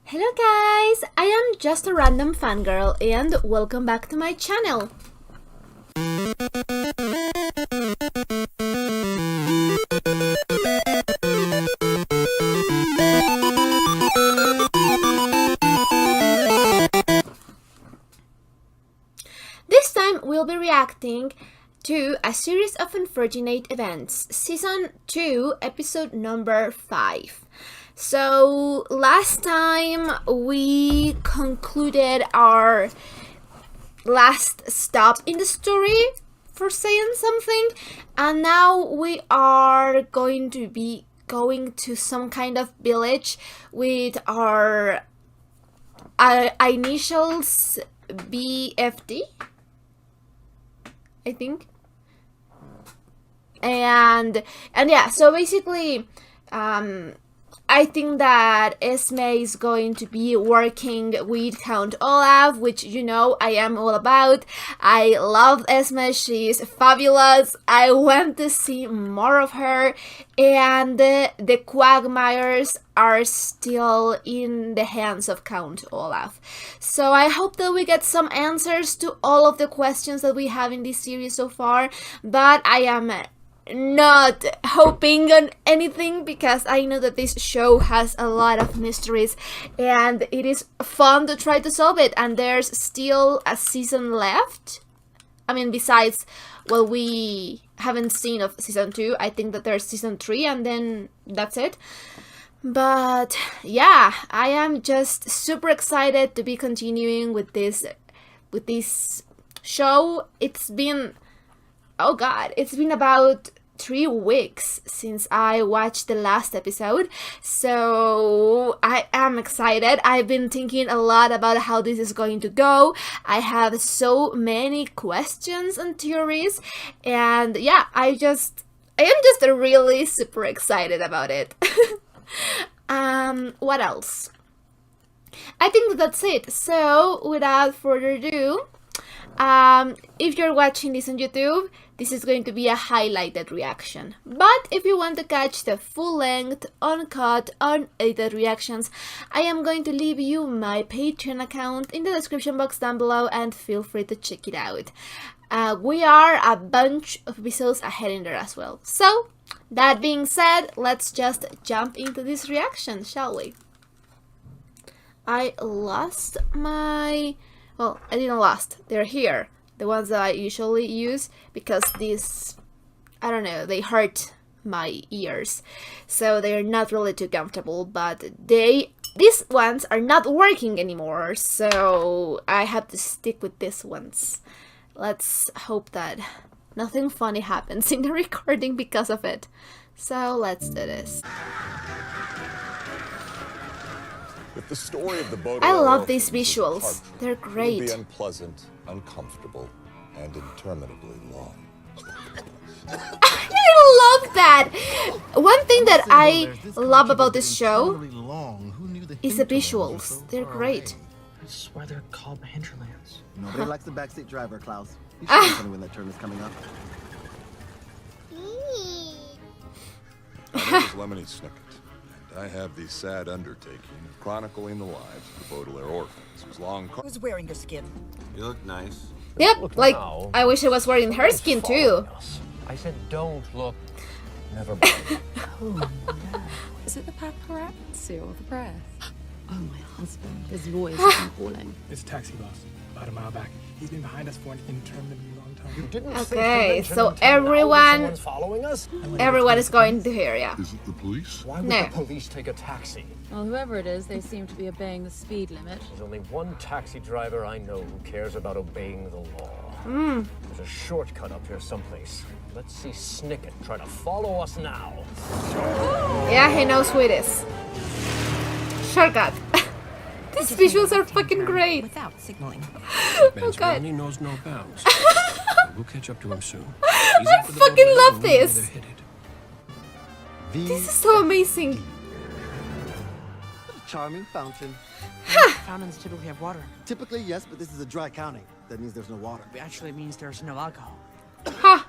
Hello guys, I am just a random fangirl and welcome back to my channel. This time we'll be reacting to a series of unfortunate events, season 2, episode number 5. So last time we concluded our last stop in the story for saying something, and now we are going to be going to some kind of village with our initials VFD, I think. And yeah, so basically I think that Esme is going to be working with Count Olaf, which you know I am all about. I love Esme, she's fabulous. I want to see more of her, and the Quagmires are still in the hands of Count Olaf. So I hope that we get some answers to all of the questions that we have in this series so far, but I am not hoping on anything because I know that this show has a lot of mysteries and it is fun to try to solve it, and there's still a season left. I mean, besides what we haven't seen of season 2, I think that there's season 3 and then that's it. But yeah, I am just super excited to be continuing with this show. It's been, oh god, it's been about 3 weeks since I watched the last episode, so I am excited. I've been thinking a lot about how this is going to go. I have so many questions and theories, and yeah, I am just really super excited about it. What else? I think that's it. So without further ado, if you're watching this on YouTube, this is going to be a highlighted reaction. But if you want to catch the full-length, uncut, unedited reactions, I am going to leave you my Patreon account in the description box down below, and feel free to check it out. We are a bunch of episodes ahead in there as well. So, that being said, let's just jump into this reaction, shall we? I lost my... Well, I didn't lost. They're here. The ones that I usually use, because these, I don't know, they hurt my ears. So they're not really too comfortable, but these ones are not working anymore. So I have to stick with these ones. Let's hope that nothing funny happens in the recording because of it. So let's do this. With the story of the boat, I love these visuals. They're great. It will be unpleasant, uncomfortable, and interminably long. I love that. One thing that I love about this show is the visuals. They're great. I swear they're called hinterlands. Nobody likes the backseat driver, Klaus. You should tell me when that turn is coming up. My name is Lemony Snicket. I have the sad undertaking of chronicling the lives of the Baudelaire orphans whose long... Who's wearing your skin? You look nice. Yep, like, I wish I was wearing her skin too. I said don't look. Never mind. Oh no. Is it the paparazzi or the press? Oh, my husband. His lawyers are calling. It's a taxi boss, about a mile back. He's been behind us for an interminably long time. You didn't Okay, say so everyone following us? is going to hear ya. Is it the police? Why would No. the police take a taxi? Well, whoever it is, they seem to be obeying the speed limit. There's only one taxi driver I know who cares about obeying the law. There's a shortcut up here someplace. Let's see Snicket try to follow us now. Yeah, he knows who it is. Shortcut. These visuals are fucking great. Without signaling. Oh god. He knows no bounds. We'll catch up to him soon. I fucking love this. This is so amazing. What a charming fountain. Fountains typically have water. Typically, yes, but this is a dry county. That means there's no water. It actually means there's no alcohol. Ha!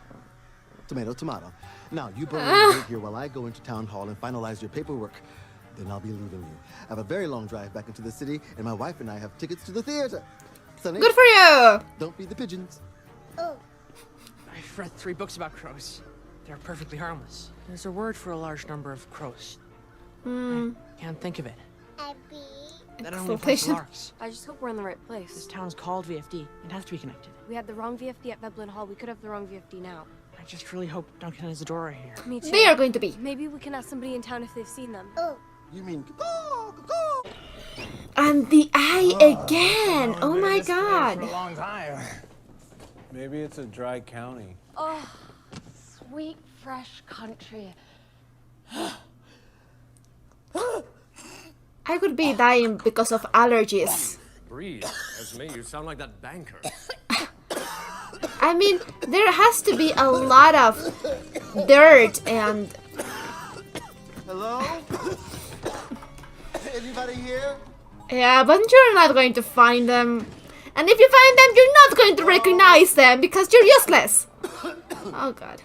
Tomato, tomato. Now, you burn here while I go into town hall and finalize your paperwork. Then I'll be leaving you. I have a very long drive back into the city, and my wife and I have tickets to the theater. Sonny, Good for you! don't feed the pigeons. I've read 3 books about crows. They're perfectly harmless. There's a word for a large number of crows. I can't think of it. That only applies to Exaltation. larks. I just hope we're in the right This place. town's called VFD. It has to be connected. We had the wrong VFD at Veblen Hall. We could have the wrong VFD now. I just really hope Duncan and Isadora are here. Me too. They are going to be. Maybe we can ask somebody in town if they've seen them. You mean caw? And the eye again! Oh my For a god! long time. Maybe it's a dry county. Oh, sweet, fresh country. I could be dying because of allergies. Breathe. As me, you sound like that banker. I mean, there has to be a lot of dirt and... Hello? Anybody here? Yeah, but you're not going to find them. And if you find them, you're not going to recognize them because you're useless. Oh god.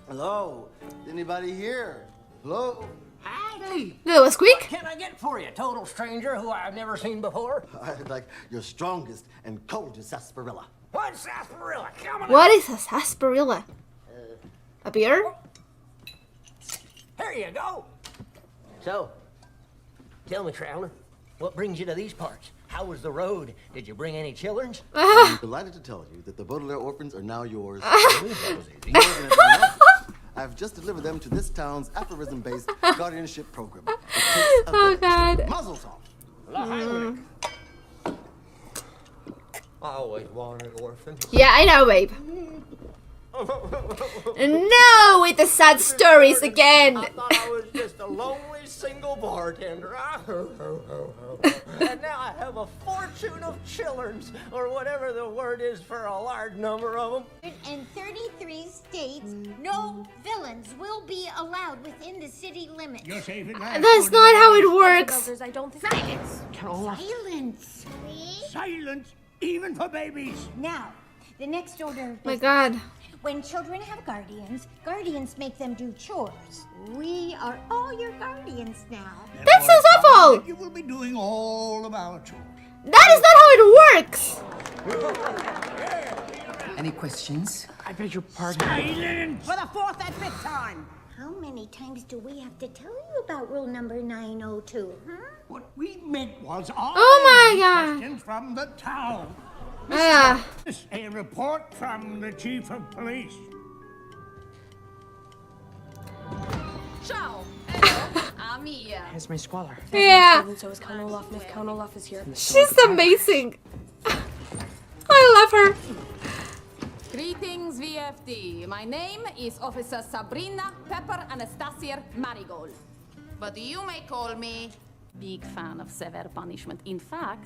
Hello? Anybody here? Hello? Howdy! That was quick. What can I get for you, total stranger who I've never seen before? I'd like your strongest and coldest sarsaparilla. What's sarsaparilla? Come on. What is a sarsaparilla? A beer? Here you go. So, tell me, traveler, what brings you to these parts? How was the road? Did you bring any children? I'm delighted to tell you that the Baudelaire orphans are now yours. I've just delivered them to this town's aphorism-based guardianship program. It takes a Oh village. god. Muzzle tov. I always wanted an orphan. Yeah, I know, babe. No, with the sad stories again. I thought I was just a lonely single bartender. And now I have a fortune of childrens, or whatever the word is for a large number of them. In 33 states, no villains will be allowed within the city limits. That's not how it works. Builders, I don't think. Silence! Count Olaf. Silence! Silence, even for babies. Now, the next order of My business. god. When children have guardians, guardians make them do chores. We are all your guardians now. That sounds awful. You will be doing all of our chores. That is not how it works. Any questions? I beg your pardon. Silence! For the 4th and 5th time. How many times do we have to tell you about rule number 902, huh? What we meant was all Oh my god. questions from the town. Ah, A report from the chief of police. Ciao. Hello. I'm Mia. Here's my squalor. yeah. And so is Count Olaf, and if Count Olaf is here. She's amazing. I love her. Greetings, VFD. My name is Officer Sabrina Pepper Anastasia Marigold. But you may call me big fan of severe punishment. In fact,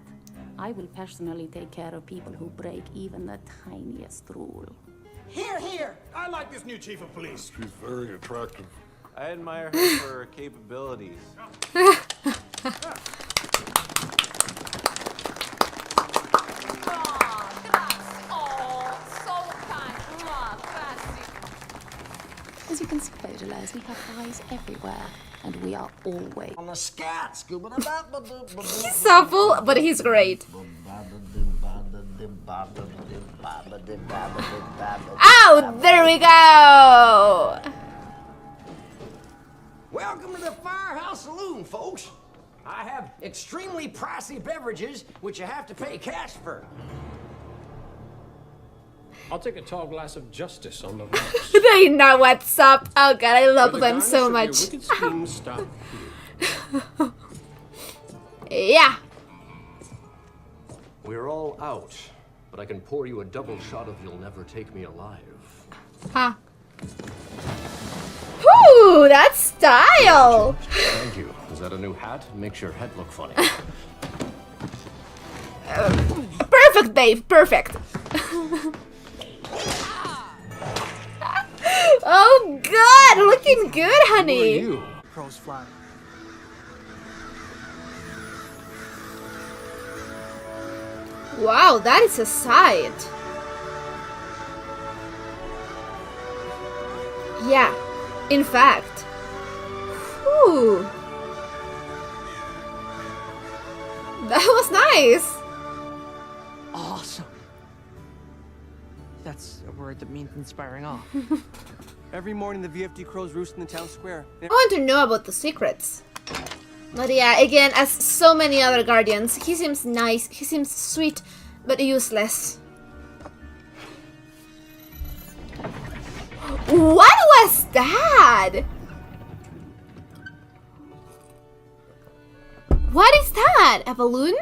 I will personally take care of people who break even the tiniest rule. Here, here. I like this new chief of police. She's very attractive. I admire her for her capabilities. As you can see, Baudelaires, we have eyes everywhere, and we are always. On the scat, scuba. He's supple, but he's great. Oh, there we go. Welcome to the Firehouse Saloon, folks. I have extremely pricey beverages, which you have to pay cash for. I'll take a tall glass of justice on the rocks. They know what's up. Oh god, I love The them so garnish much. of your wicked schemes stop here. Yeah. We're all out, but I can pour you a double shot of You'll Never Take Me Alive. Huh. Ooh, that style. Thank you. Is that a new hat? Makes your head look funny. Perfect, babe. Perfect. Oh god, looking good, honey. You. Crows fly. Wow, that is a sight. Yeah, in fact. Whew. That was nice. Awesome. That's a word that means inspiring awe. Every morning, the VFD crows roost in the town square. I want to know about the secrets. But yeah, again, as so many other guardians, he seems nice, he seems sweet, but useless. What was that? What is that? A balloon?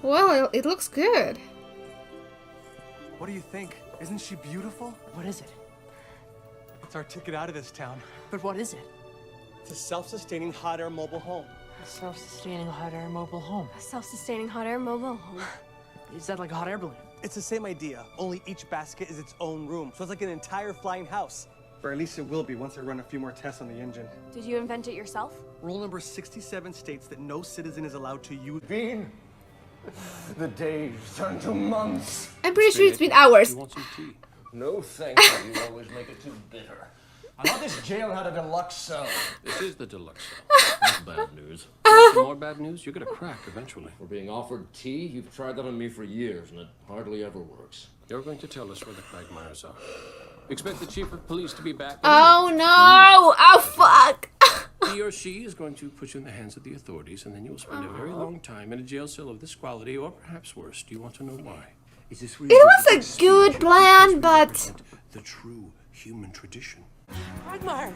Well, it looks good. What do you think? Isn't she beautiful? What is it? It's our ticket out of this town. But what is it? It's a self-sustaining hot air mobile home. A self-sustaining hot air mobile home. A self-sustaining hot air mobile home. Is that like a hot air balloon? It's the same idea, only each basket is its own room. So it's like an entire flying house. Or at least it will be once I run a few more tests on the engine. Did you invent it yourself? Rule number 67 states that no citizen is allowed to use... Bean, the days turn to months. I'm pretty sure it's been hours. You want some tea? No, thank you. You always make it too bitter. I thought this jail had a deluxe cell. This is the deluxe cell. That's bad news. Want some more bad news? You're gonna crack eventually. We're being offered tea? You've tried that on me for years, and it hardly ever works. You're going to tell us where the quagmires are. Expect the chief of police to be back. Oh no! Oh fuck! He or she is going to put you in the hands of the authorities, and then you will spend a very long time in a jail cell of this quality, or perhaps worse. Do you want to know why? Is this really It was a good plan, but... the true human tradition? Quagmire!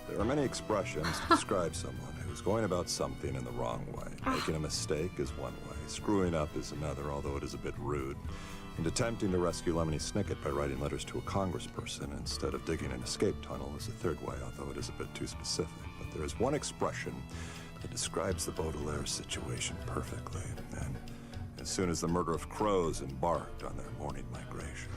There are many expressions to describe someone who's going about something in the wrong way. Making a mistake is one way, screwing up is another, although it is a bit rude. And attempting to rescue Lemony Snicket by writing letters to a congressperson instead of digging an escape tunnel is a third way, although it is a bit too specific. But there is one expression that describes the Baudelaire situation perfectly. And as soon as the murder of crows embarked on their morning migration.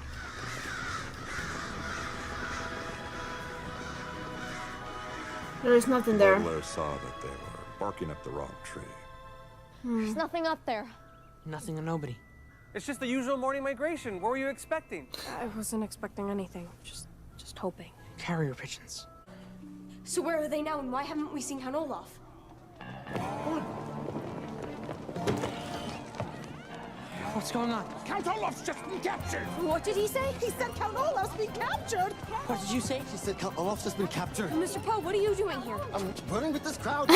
There is nothing there. Baudelaire saw that they were barking up the wrong tree. There's nothing up there. Nothing and nobody. It's just the usual morning migration. What were you expecting? I wasn't expecting anything. Just hoping. Carrier pigeons. So where are they now, and why haven't we seen Count Olaf? What's going on? Count Olaf's just been captured. What did he say? He said Count Olaf's been captured. What did you say? She said Count Olaf's just been captured. Mr. Poe, what are you doing here? I'm running with this crowd. I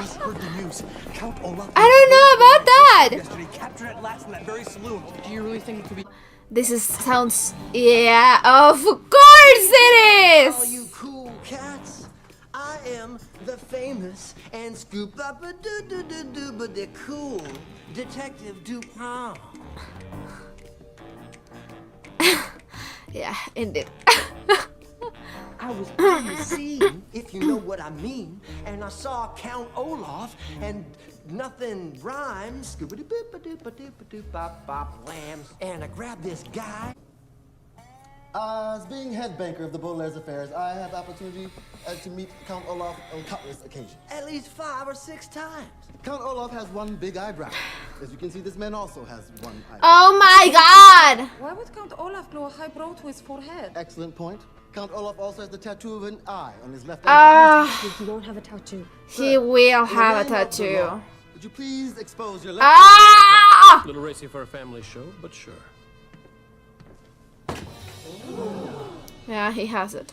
Just heard the news. Count Olaf... I don't know about that! Yesterday, captured at last in that very saloon. Do you really think it could be... This is sounds... Yeah, of course it All is! you cool cats, I am the famous and scoop up a doo but the cool Detective Dupont. Yeah, indeed. I was on the scene, if you know what I mean, and I saw Count Olaf, and nothing rhymes. Scoop-a-doop-a-doop-a-doop-a-doop-bop-bop lambs. And I grabbed this guy. As being head banker of the Baudelaire's affairs, I have the opportunity to meet Count Olaf on countless occasions. At least 5 or 6 times. Count Olaf has one big eyebrow. As you can see, this man also has one eyebrow. Oh my god! Why would Count Olaf glue a high brow to his forehead? Excellent point. Count Olaf also has the tattoo of an eye on his left eye. He won't have a tattoo. He will have a tattoo. Would you please expose your left Ah! A little racy for a family show, but sure. Yeah, he has it.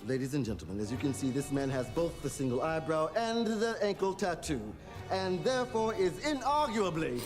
Ladies and gentlemen, as you can see, this man has both the single eyebrow and the ankle tattoo, and therefore is inarguably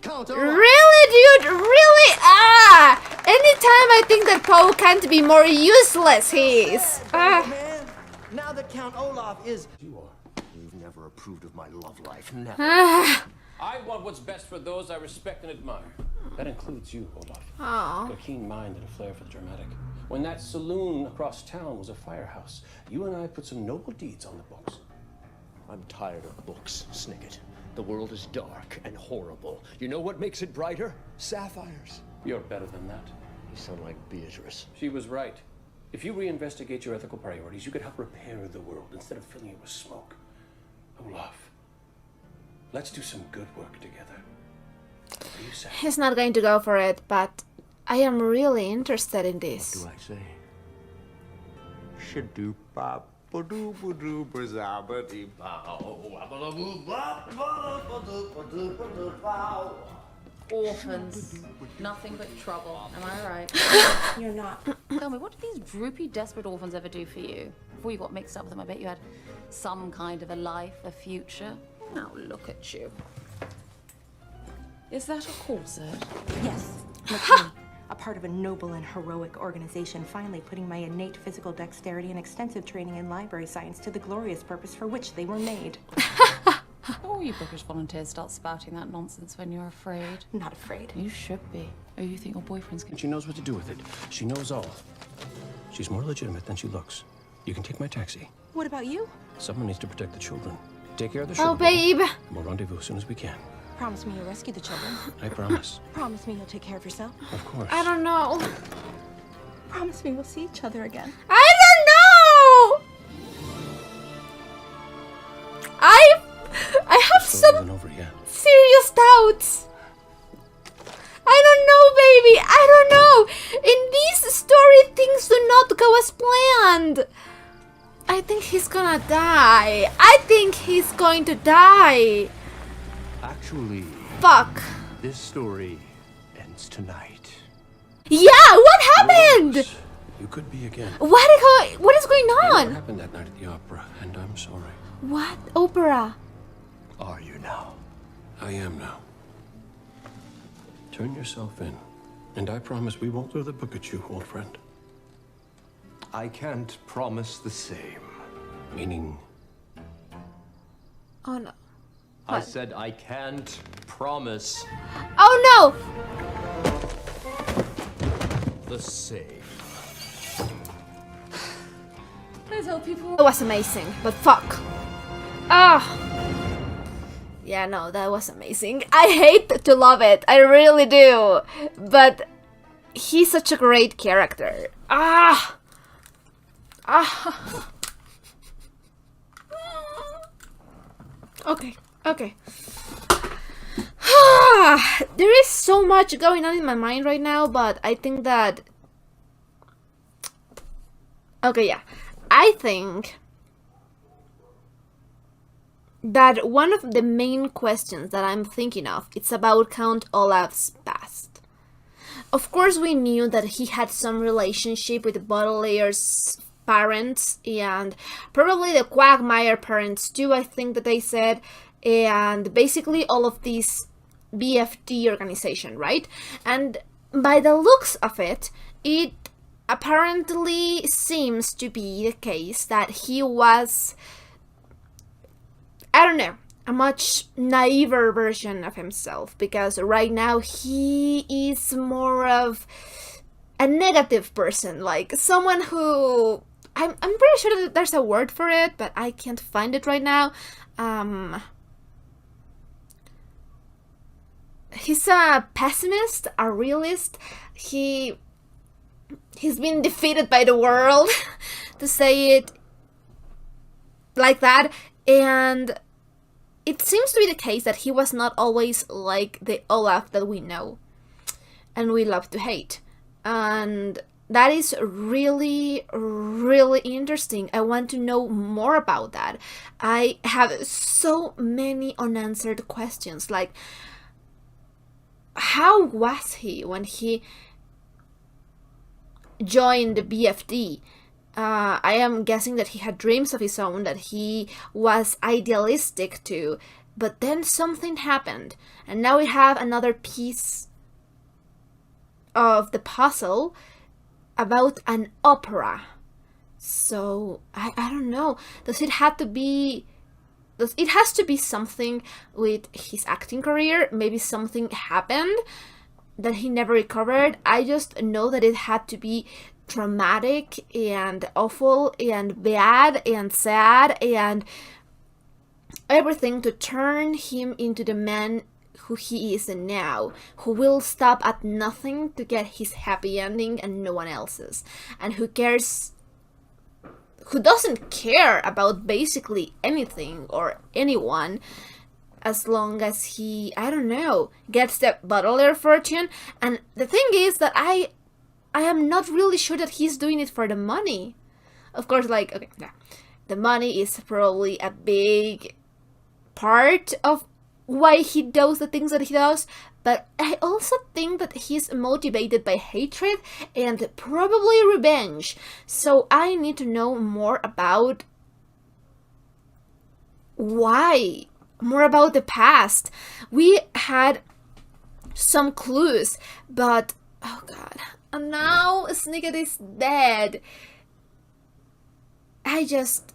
Count Olaf. Really, dude? Really? Ah! Anytime I think that Poe can't be more useless, he is. Man, now that Count Olaf is... You've never approved of my love life, never. I want what's best for those I respect and admire. That includes you, Olaf. Aww. A keen mind and a flair for the dramatic. When that saloon across town was a firehouse, you and I put some noble deeds on the books. I'm tired of books, Snicket. The world is dark and horrible. You know what makes it brighter? Sapphires. You're better than that. You sound like Beatrice. She was right. If you reinvestigate your ethical priorities, you could help repair the world instead of filling it with smoke. Olaf, let's do some good work together. What do you say? He's not going to go for it, but I am really interested in this. What do I say? Orphans. Nothing but trouble. Am I right? You're not. Tell me, what did these droopy, desperate orphans ever do for you? Before you got mixed up with them, I bet you had some kind of a life, a future. Now look at you. Is that a corset? Yes, literally. A part of a noble and heroic organization, finally putting my innate physical dexterity and extensive training in library science to the glorious purpose for which they were made. Oh, you bookish volunteers start spouting that nonsense when you're afraid. Not afraid. You should be. Oh, you think your boyfriend's gonna... She knows what to do with it. She knows all. She's more legitimate than she looks. You can take my taxi. What about you? Someone needs to protect the children. Take care of the Oh, children. babe. And we'll rendezvous as soon as we can. Promise me you'll rescue the children. I promise. Promise me you'll take care of yourself. Of course. I don't know. Promise me we'll see each other again. I don't know. I have Still some isn't over yet. serious doubts. I don't know, baby. I don't know. In this story, things do not go as planned. I think he's gonna die. I think he's going to die. Actually, Fuck. this story ends tonight. Yeah, what happened? Rose, you could be again. What is going I know what on? happened that night at the opera, and I'm sorry. What opera? Are you now? I am now. Turn yourself in, and I promise we won't throw the book at you, old friend. I can't promise the same. Meaning, Oh no. I What? said I can't promise Oh the same. Please help people. no. It was amazing, but fuck. Ah. Yeah, no, that was amazing. I hate to love it. I really do. But he's such a great character. Ah. Ah. Okay. Okay. There is so much going on in my mind right now, but I think that... Okay, yeah. I think that one of the main questions that I'm thinking of, it's about Count Olaf's past. Of course, we knew that he had some relationship with Baudelaire's parents and probably the Quagmire parents too, I think that they said, and basically all of these BFD organization, right? And by the looks of it, it apparently seems to be the case that he was, I don't know, a much naiver version of himself, because right now he is more of a negative person, like someone who I'm pretty sure that there's a word for it, but I can't find it right now. He's a pessimist, a realist. He's been defeated by the world, to say it like that, and it seems to be the case that he was not always like the Olaf that we know and we love to hate. And that is really, really interesting. I want to know more about that. I have so many unanswered questions, like, how was he when he joined the BFD? I am guessing that he had dreams of his own, that he was idealistic too, but then something happened, and now we have another piece of the puzzle about an opera. So I don't know. Does it has to be something with his acting career? Maybe something happened that he never recovered. I just know that it had to be traumatic and awful and bad and sad and everything to turn him into the man who he is now, who will stop at nothing to get his happy ending and no one else's, and who doesn't care about basically anything or anyone, as long as he, I don't know, gets the Baudelaire fortune. And the thing is that I am not really sure that he's doing it for the money. Of course, like, okay, yeah, the money is probably a big part of why he does the things that he does, but I also think that he's motivated by hatred and probably revenge. So I need to know more about why, more about the past. We had some clues, but oh god, and now Snicket is dead. I just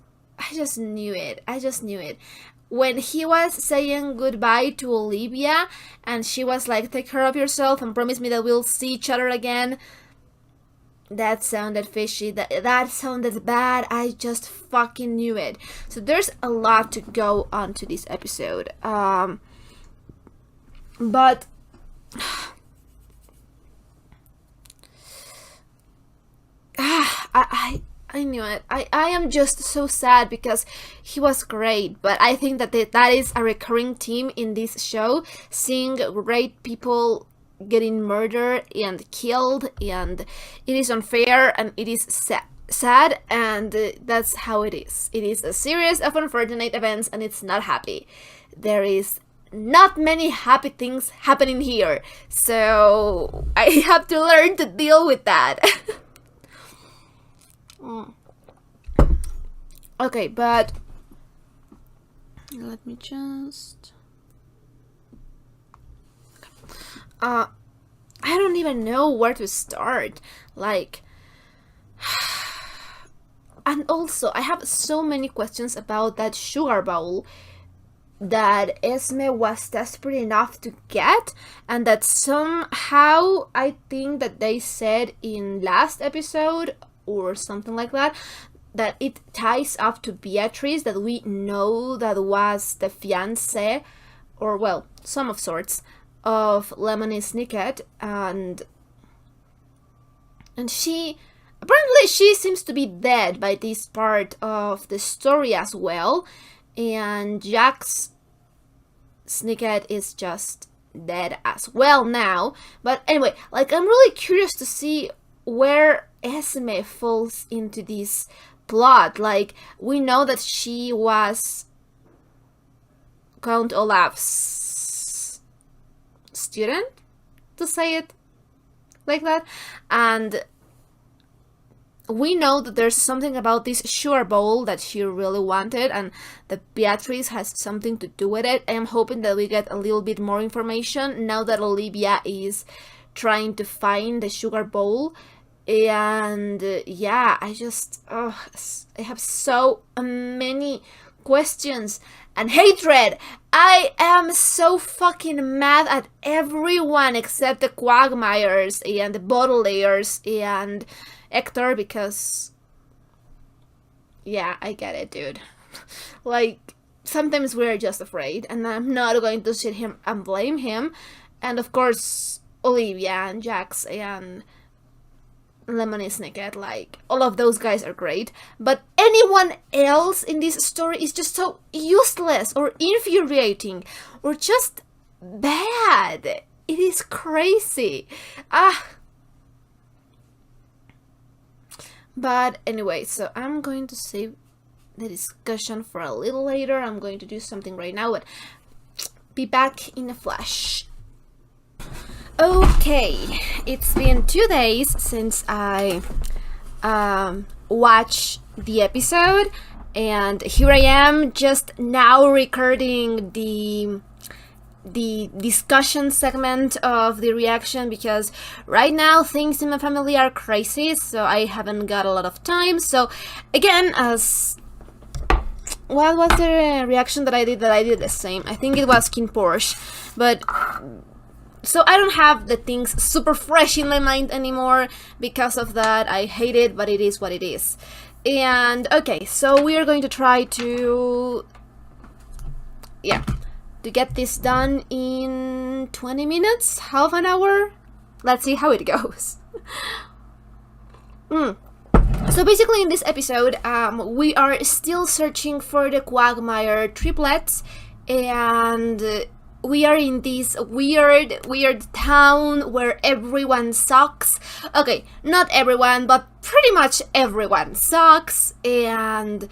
knew it. I just knew it. When he was saying goodbye to Olivia and she was like, take care of yourself and promise me that we'll see each other again, that sounded fishy. That sounded bad. I just fucking knew it. So there's a lot to go on to this episode. But I knew it. I am just so sad because he was great, but I think that that is a recurring theme in this show, seeing great people getting murdered and killed, and it is unfair and it is sad, and that's how it is. It is a series of unfortunate events and it's not happy. There is not many happy things happening here, so I have to learn to deal with that. Okay, but let me just... I don't even know where to start. Like... And also, I have so many questions about that sugar bowl that Esme was desperate enough to get, and that somehow, I think that they said in last episode or something like that, that it ties up to Beatrice, that we know that was the fiancé, or well, some of sorts, of Lemony Snicket, and she, apparently she seems to be dead by this part of the story as well, and Jax Snicket is just dead as well now. But anyway, like, I'm really curious to see where Esme falls into this plot. Like, we know that she was Count Olaf's student, to say it like that, and we know that there's something about this sugar bowl that she really wanted, and that Beatrice has something to do with it. I'm hoping that we get a little bit more information now that Olivia is trying to find the sugar bowl. And yeah, I have so many questions and hatred. I am so fucking mad at everyone except the Quagmires and the Baudelaires and Hector, because yeah, I get it, dude. Like, sometimes we're just afraid, and I'm not going to sit him and blame him. And of course, Olivia and Jax and Lemony Snicket, like, all of those guys are great, but anyone else in this story is just so useless or infuriating or just bad. It is crazy. But anyway, so I'm going to save the discussion for a little later. I'm going to do something right now, but be back in a flash. Okay, it's been 2 days since I watched the episode, and here I am just now recording the discussion segment of the reaction, because right now things in my family are crazy, so I haven't got a lot of time. So again, what was the reaction that I did the same? I think it was King Porsche, but so I don't have the things super fresh in my mind anymore. Because of that, I hate it, but it is what it is. And okay, so we are going to try to get this done in 20 minutes, half an hour. Let's see how it goes. So basically in this episode, we are still searching for the Quagmire triplets, and we are in this weird town where everyone sucks. Okay, not everyone, but pretty much everyone sucks, and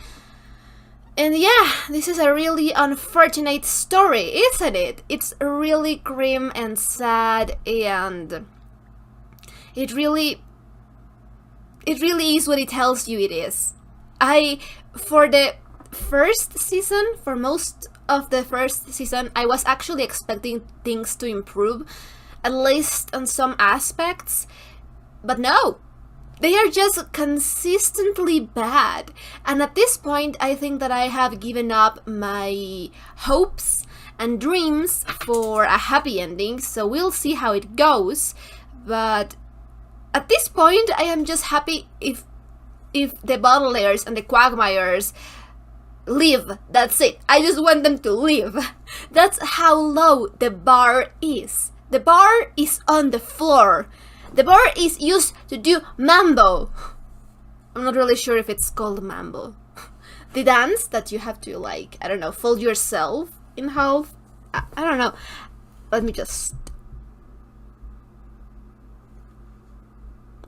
yeah, this is a really unfortunate story, isn't it? It's really grim and sad, and it really is what it tells you it is. For the first season, for most of the first season, I was actually expecting things to improve, at least on some aspects, but no, they are just consistently bad. And at this point, I think that I have given up my hopes and dreams for a happy ending, so we'll see how it goes. But at this point, I am just happy if the Baudelaires and the Quagmires live. That's it. I just want them to live. That's how low the bar is. The bar is on the floor. The bar is used to do mambo. I'm not really sure if it's called mambo. The dance that you have to, like, I don't know, fold yourself in half. I don't know. Let me just...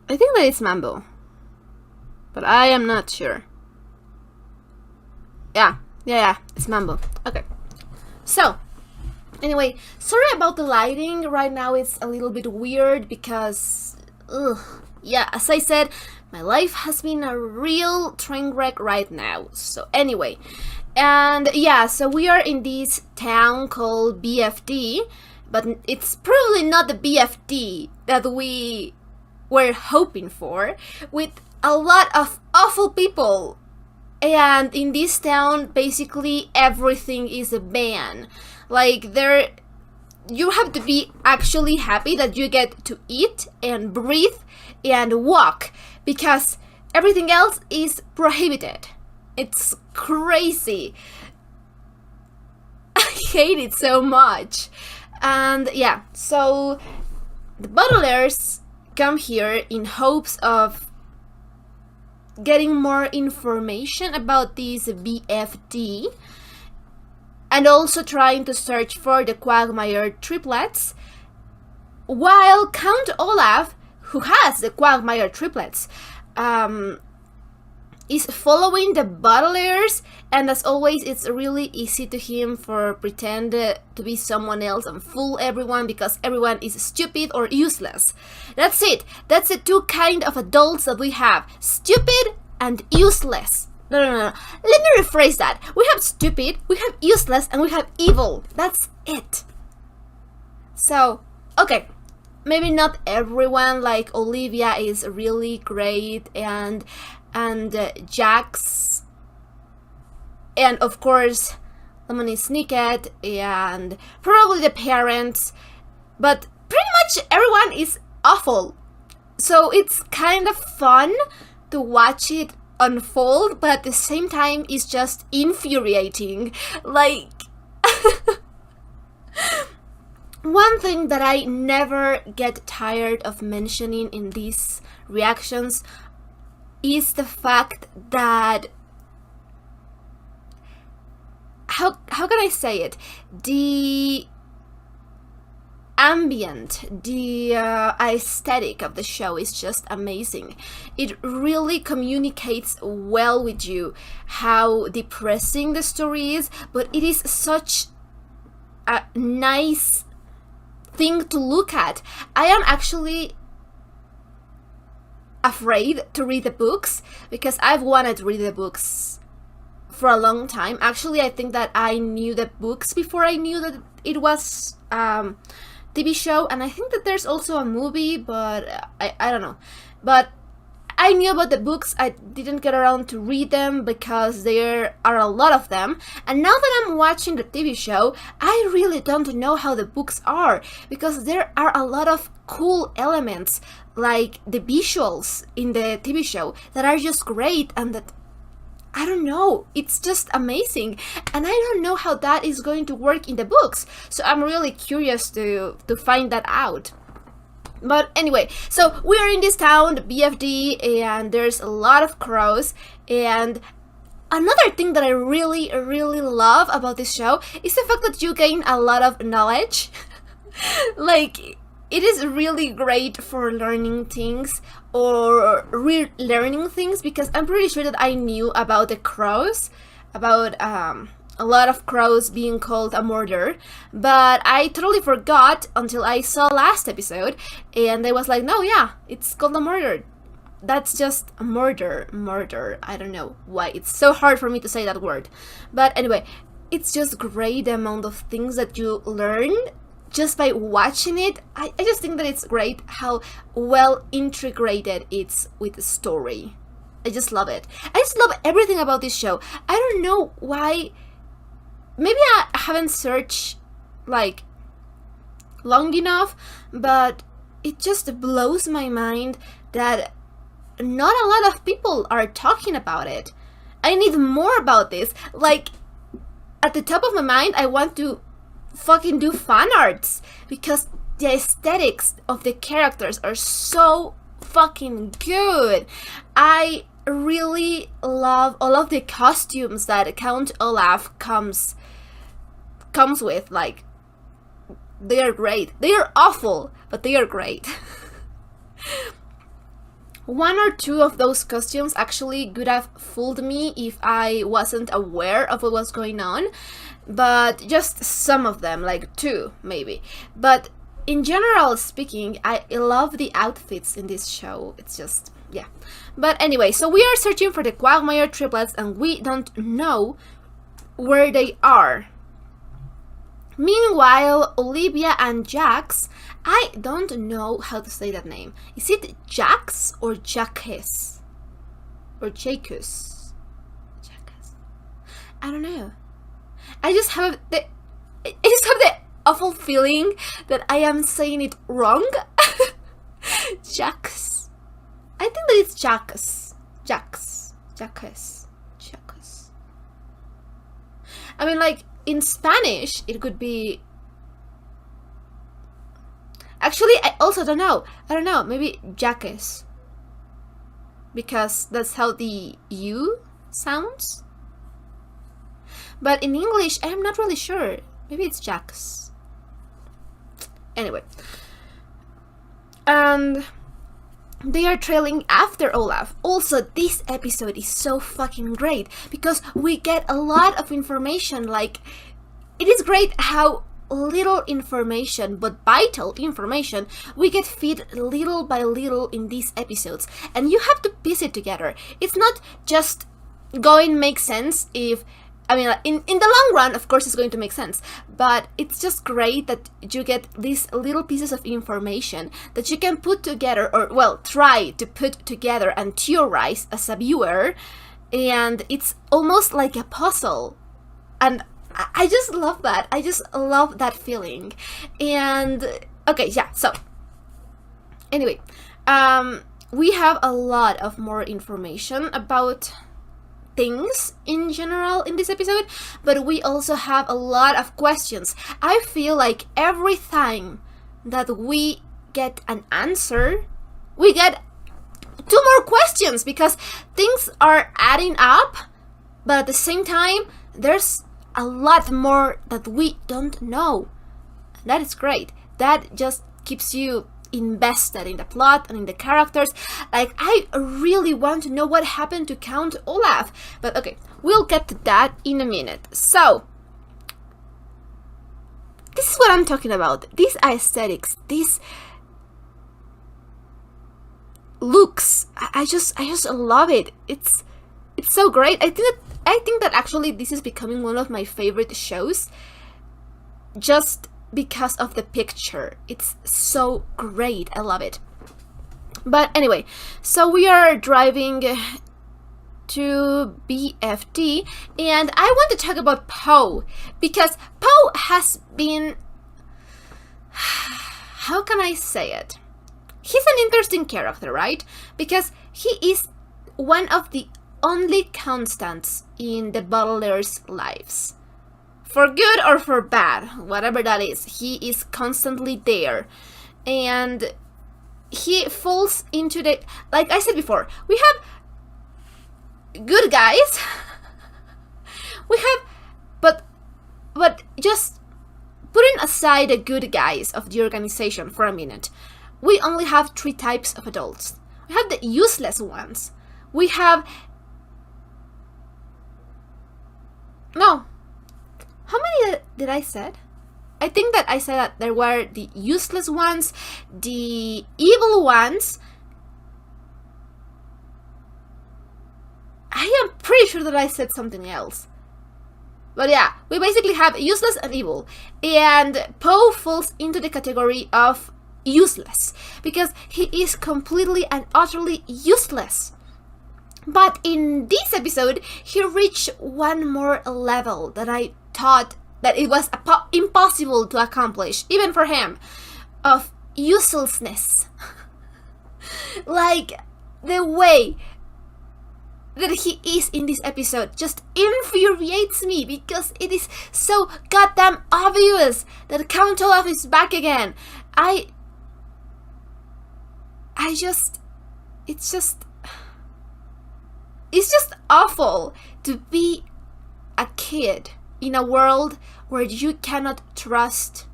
I think that it's mambo, but I am not sure. Yeah, it's mambo. Okay. So, anyway, sorry about the lighting. Right now it's a little bit weird because, yeah, as I said, my life has been a real train wreck right now. So anyway, and yeah, so we are in this town called BFD, but it's probably not the BFD that we were hoping for, with a lot of awful people. And in this town, basically everything is a ban. Like, you have to be actually happy that you get to eat and breathe and walk, because everything else is prohibited. It's crazy. I hate it so much. And yeah, so the Baudelaires come here in hopes of getting more information about this VFD, and also trying to search for the Quagmire triplets, while Count Olaf, who has the Quagmire triplets, is following the Baudelaires, and as always, it's really easy to him for pretend to be someone else and fool everyone because everyone is stupid or useless. That's it. That's the two kind of adults that we have: stupid and useless. No. Let me rephrase that. We have stupid, we have useless, and we have evil. That's it. So, okay. Maybe not everyone, like Olivia is really great, and Jax, and of course Lemony Snicket, and probably the parents, but pretty much everyone is awful. So it's kind of fun to watch it unfold, but at the same time it's just infuriating. Like, one thing that I never get tired of mentioning in these reactions is the fact that, how can I say it? The ambient, the aesthetic of the show is just amazing. It really communicates well with you how depressing the story is, but it is such a nice thing to look at. I am actually afraid to read the books because I've wanted to read the books for a long time. Actually, I think that I knew the books before I knew that it was TV show, and I think that there's also a movie, but I don't know. But I knew about the books. I didn't get around to read them because there are a lot of them, and now that I'm watching the TV show, I really don't know how the books are, because there are a lot of cool elements, like the visuals in the TV show, that are just great, and that, I don't know, it's just amazing, and I don't know how that is going to work in the books, so I'm really curious to find that out. But anyway, so we are in this town, the BFD, and there's a lot of crows, and another thing that I really, really love about this show is the fact that you gain a lot of knowledge. Like, it is really great for learning things or relearning things, because I'm pretty sure that I knew about the crows, about a lot of crows being called a murder, but I totally forgot until I saw last episode, and I was like, no, yeah, it's called a murder. That's just a murder. I don't know why it's so hard for me to say that word. But anyway, it's just great the amount of things that you learn just by watching it. I just think that it's great how well integrated it's with the story. I just love it. I just love everything about this show. I don't know why. Maybe I haven't searched like long enough, but it just blows my mind that not a lot of people are talking about it. I need more about this. Like, at the top of my mind, I want to fucking do fan arts, because the aesthetics of the characters are so fucking good. I really love all of the costumes that Count Olaf comes with. Like, they are great. They are awful, but they are great. One or two of those costumes actually could have fooled me if I wasn't aware of what was going on, but just some of them, like 2 maybe. But in general speaking, I love the outfits in this show. It's just, yeah. But anyway, so we are searching for the Quagmire triplets, and we don't know where they are. Meanwhile, Olivia and Jax, I don't know how to say that name. Is it Jax or Jacques? Or Jacus? Jacques? I don't know. I just have the awful feeling that I am saying it wrong. Jax. I think that it's Jacques. Jacques. I mean, like, in Spanish, it could be... Actually, I also don't know. I don't know. Maybe Jacques. Because that's how the U sounds. But in English, I'm not really sure. Maybe it's Jacques. Anyway. And they are trailing after Olaf. Also, this episode is so fucking great because we get a lot of information. Like, it is great how little information, but vital information, we get fed little by little in these episodes, and you have to piece it together. It's not just going to make sense if, I mean, in the long run, of course, it's going to make sense, but it's just great that you get these little pieces of information that you can put together, or, well, try to put together and theorize as a viewer, and it's almost like a puzzle. And I just love that. I just love that feeling. And, okay, yeah, so, anyway, we have a lot of more information about things in general in this episode, but we also have a lot of questions. I feel like every time that we get an answer, we get 2 more questions because things are adding up, but at the same time, there's a lot more that we don't know. That is great. That just keeps you invested in the plot and in the characters. Like, I really want to know what happened to Count Olaf. But okay, we'll get to that in a minute. So, this is what I'm talking about. These aesthetics, these looks. I just love it. It's so great. I think that actually this is becoming one of my favorite shows just because of the picture. It's so great. I love it. But anyway, so we are driving to VFD, and I want to talk about Poe, because Poe has been... How can I say it? He's an interesting character, right? Because he is one of the only constants in the Butler's lives. For good or for bad, whatever that is, he is constantly there. And he falls into the... Like I said before, we have good guys We have, but just putting aside the good guys of the organization for a minute, we only have 3 types of adults. We have the useless ones. We have... No. How many did I said? I think that I said that there were the useless ones, the evil ones. I am pretty sure that I said something else. But yeah, we basically have useless and evil. And Poe falls into the category of useless because he is completely and utterly useless. But in this episode, he reached one more level that I thought that it was impossible to accomplish, even for him, of uselessness. Like, the way that he is in this episode just infuriates me because it is so goddamn obvious that Count Olaf is back again. It's just awful to be a kid in a world where you cannot trust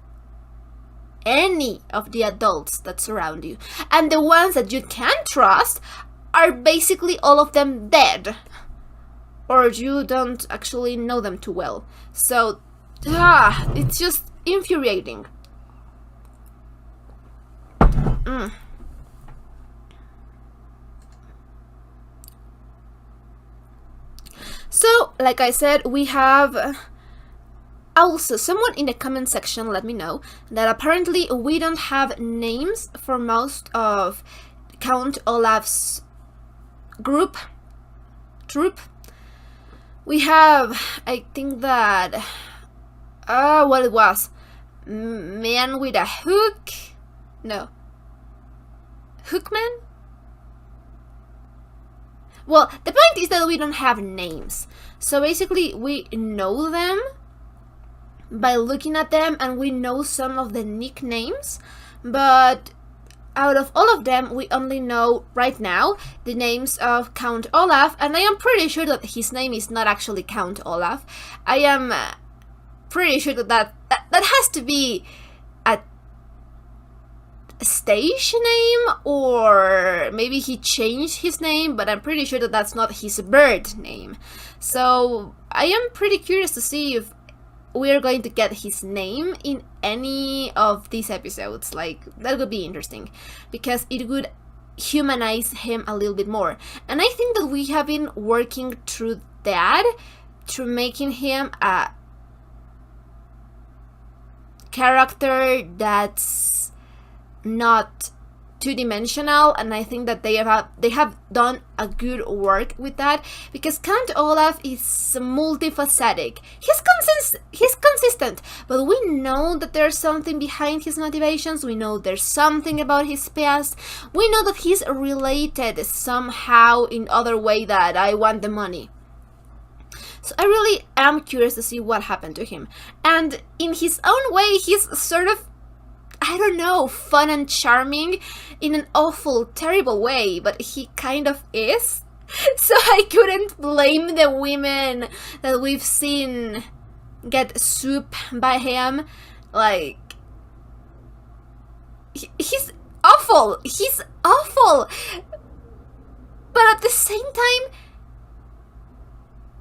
any of the adults that surround you. And the ones that you can trust are basically all of them dead. Or you don't actually know them too well. So, it's just infuriating. So, like I said, we have... Also, someone in the comment section let me know that apparently we don't have names for most of Count Olaf's troop. We have, I think that, what it was, man with a hook, no, hookman? Well, the point is that we don't have names, so basically we know them by looking at them, and we know some of the nicknames, but out of all of them, we only know right now the names of Count Olaf, and I am pretty sure that his name is not actually Count Olaf. I am pretty sure that has to be a stage name, or maybe he changed his name, but I'm pretty sure that that's not his bird name. So I am pretty curious to see if we're going to get his name in any of these episodes. Like, that would be interesting because it would humanize him a little bit more. And I think that we have been working through that, through making him a character that's not two-dimensional, and I think that they have done a good work with that, because Count Olaf is multifaceted. He's consistent, but we know that there's something behind his motivations. We know there's something about his past. We know that he's related somehow in other way that I want the money. So I really am curious to see what happened to him. And in his own way, he's sort of, I don't know, fun and charming in an awful, terrible way, but he kind of is. So I couldn't blame the women that we've seen get soup by him. Like, he's awful. He's awful. But at the same time,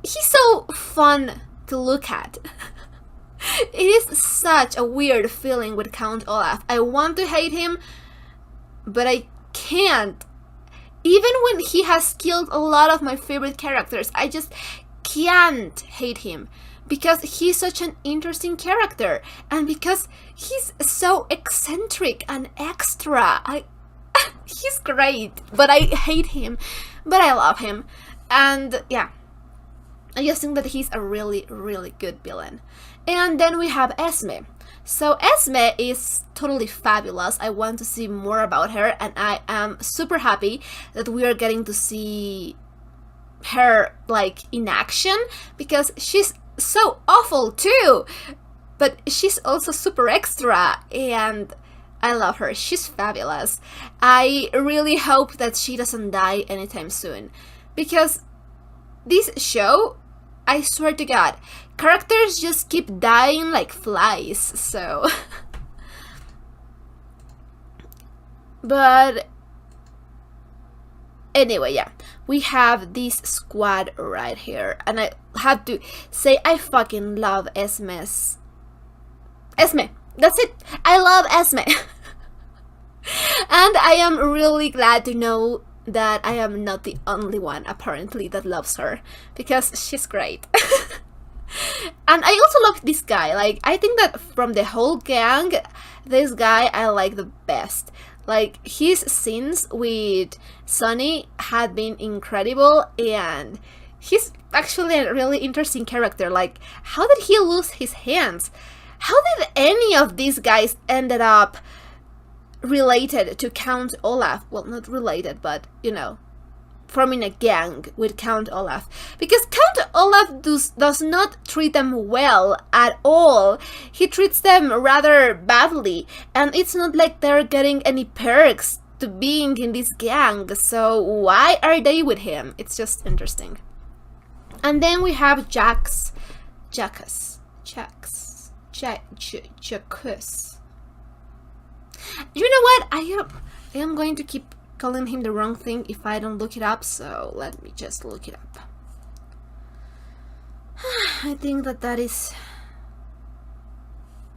he's so fun to look at. It is such a weird feeling with Count Olaf. I want to hate him, but I can't. Even when he has killed a lot of my favorite characters, I just can't hate him. Because he's such an interesting character, and because he's so eccentric and extra. He's great, but I hate him, but I love him. And yeah, I just think that he's a really, really good villain. And then we have Esme. So Esme is totally fabulous. I want to see more about her, and I am super happy that we are getting to see her like in action, because she's so awful too, but she's also super extra, and I love her. She's fabulous. I really hope that she doesn't die anytime soon, because this show I swear to God, characters just keep dying like flies, so... But... Anyway, yeah. We have this squad right here. And I have to say, I fucking love Esme's... Esme! That's it! I love Esme! And I am really glad to know that I am not the only one, apparently, that loves her. Because she's great. And I also love this guy. Like, I think that from the whole gang, this guy I like the best. Like, his scenes with Sonny had been incredible, and he's actually a really interesting character. Like, how did he lose his hands? How did any of these guys ended up related to Count Olaf? Well, not related, but, you know, forming a gang with Count Olaf. Because Count Olaf does not treat them well at all. He treats them rather badly. And it's not like they're getting any perks to being in this gang. So why are they with him? It's just interesting. And then we have Jacques. You know what? I am going to keep calling him the wrong thing if I don't look it up, so let me just look it up. I think that is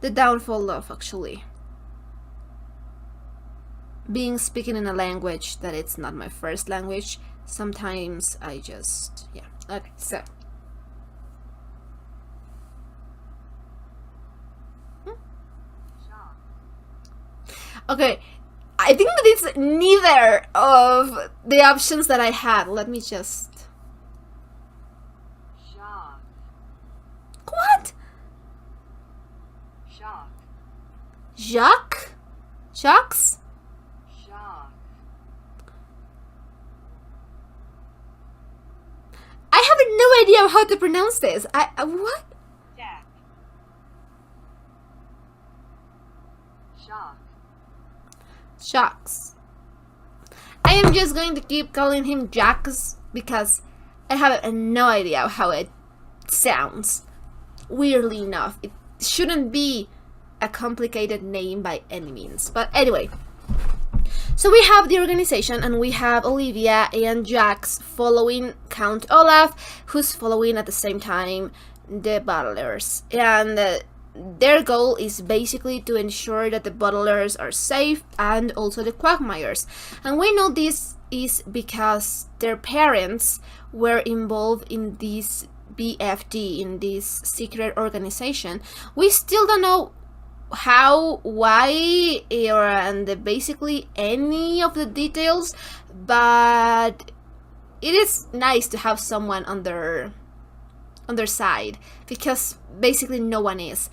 the downfall of actually being speaking in a language that it's not my first language. Sometimes I just, yeah. Okay, so okay, I think that it's neither of the options that I had. Let me just... What? Jacques? Jacques? I have no idea how to pronounce this. What? Jacques. I am just going to keep calling him Jacques because I have no idea how it sounds. Weirdly enough, it shouldn't be a complicated name by any means. But anyway, so we have the organization and we have Olivia and Jacques following Count Olaf, who's following at the same time the battlers. And their goal is basically to ensure that the bottlers are safe and also the quagmires. And we know this is because their parents were involved in this VFD, in this secret organization. We still don't know how, why, and basically any of the details, but it is nice to have someone on their side, because basically no one is.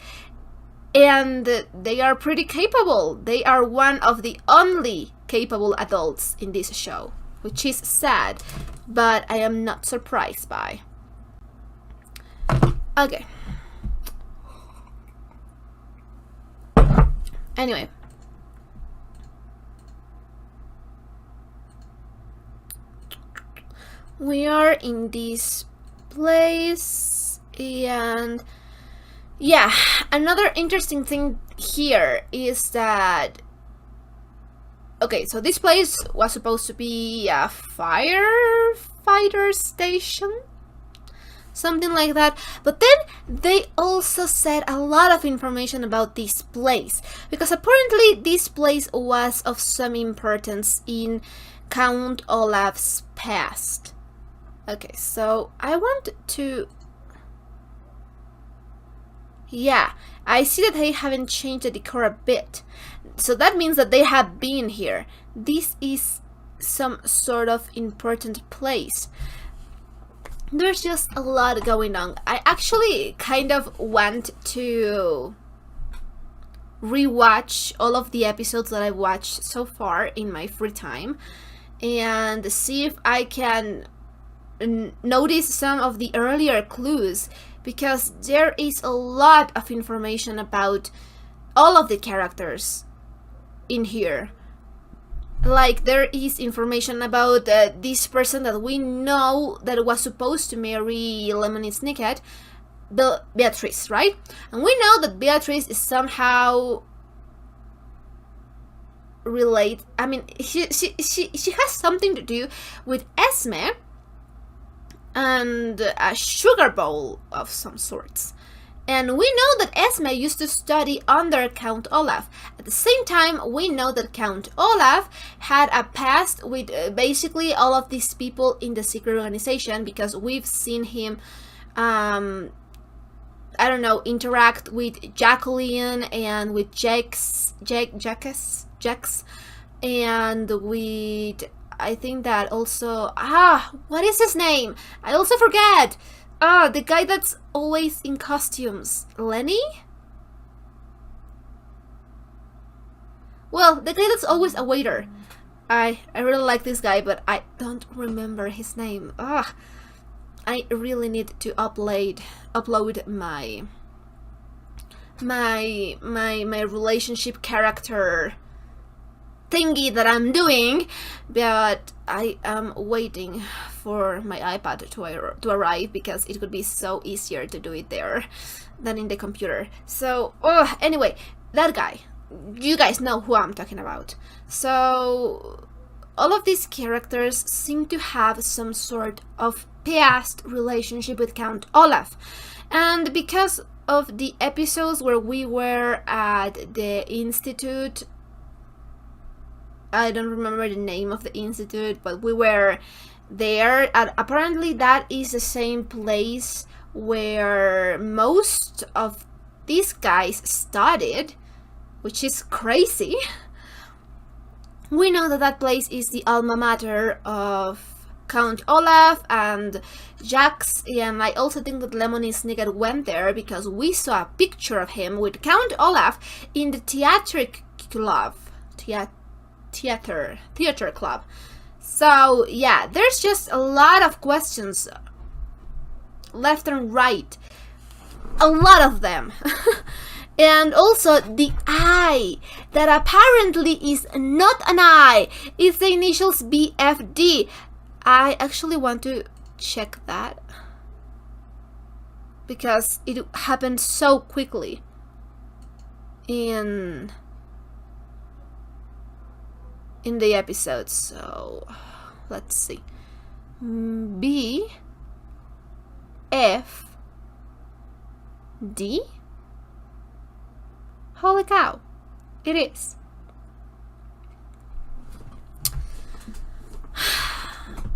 And they are pretty capable. They are one of the only capable adults in this show, which is sad, but I am not surprised by. Okay. Anyway. We are in this place, and yeah, another interesting thing here is that, okay, so this place was supposed to be a firefighter station, something like that, but then they also said a lot of information about this place, because apparently this place was of some importance in Count Olaf's past. Okay, so I want to... Yeah, I see that they haven't changed the decor a bit. So that means that they have been here. This is some sort of important place. There's just a lot going on. I actually kind of want to rewatch all of the episodes that I've watched so far in my free time and see if I can notice some of the earlier clues, because there is a lot of information about all of the characters in here. Like, there is information about this person that we know that was supposed to marry Lemony Snicket, Beatrice, right? And we know that Beatrice is somehow related. I mean, she has something to do with Esme and a sugar bowl of some sorts. And we know that Esme used to study under Count Olaf. At the same time, we know that Count Olaf had a past with basically all of these people in the secret organization, because we've seen him, I don't know, interact with Jacqueline and with Jax, and with, I think that also, what is his name? I also forget. The guy that's always in costumes. Lenny? Well, the guy that's always a waiter. I really like this guy, but I don't remember his name. I really need to upload my relationship character thingy that I'm doing, but I am waiting for my iPad to arrive, because it would be so easier to do it there than in the computer. So anyway, that guy, you guys know who I'm talking about. So all of these characters seem to have some sort of past relationship with Count Olaf, and because of the episodes where we were at the institute, I don't remember the name of the institute, but we were there. And apparently that is the same place where most of these guys studied, which is crazy. We know that that place is the alma mater of Count Olaf and Jax, and I also think that Lemony Snicket went there because we saw a picture of him with Count Olaf in the theater club. So yeah, there's just a lot of questions left and right, a lot of them. And also the I, that apparently is not an I, it's the initials BFD. I actually want to check that because it happened so quickly in the episode. So let's see. B F D. Holy cow, it is.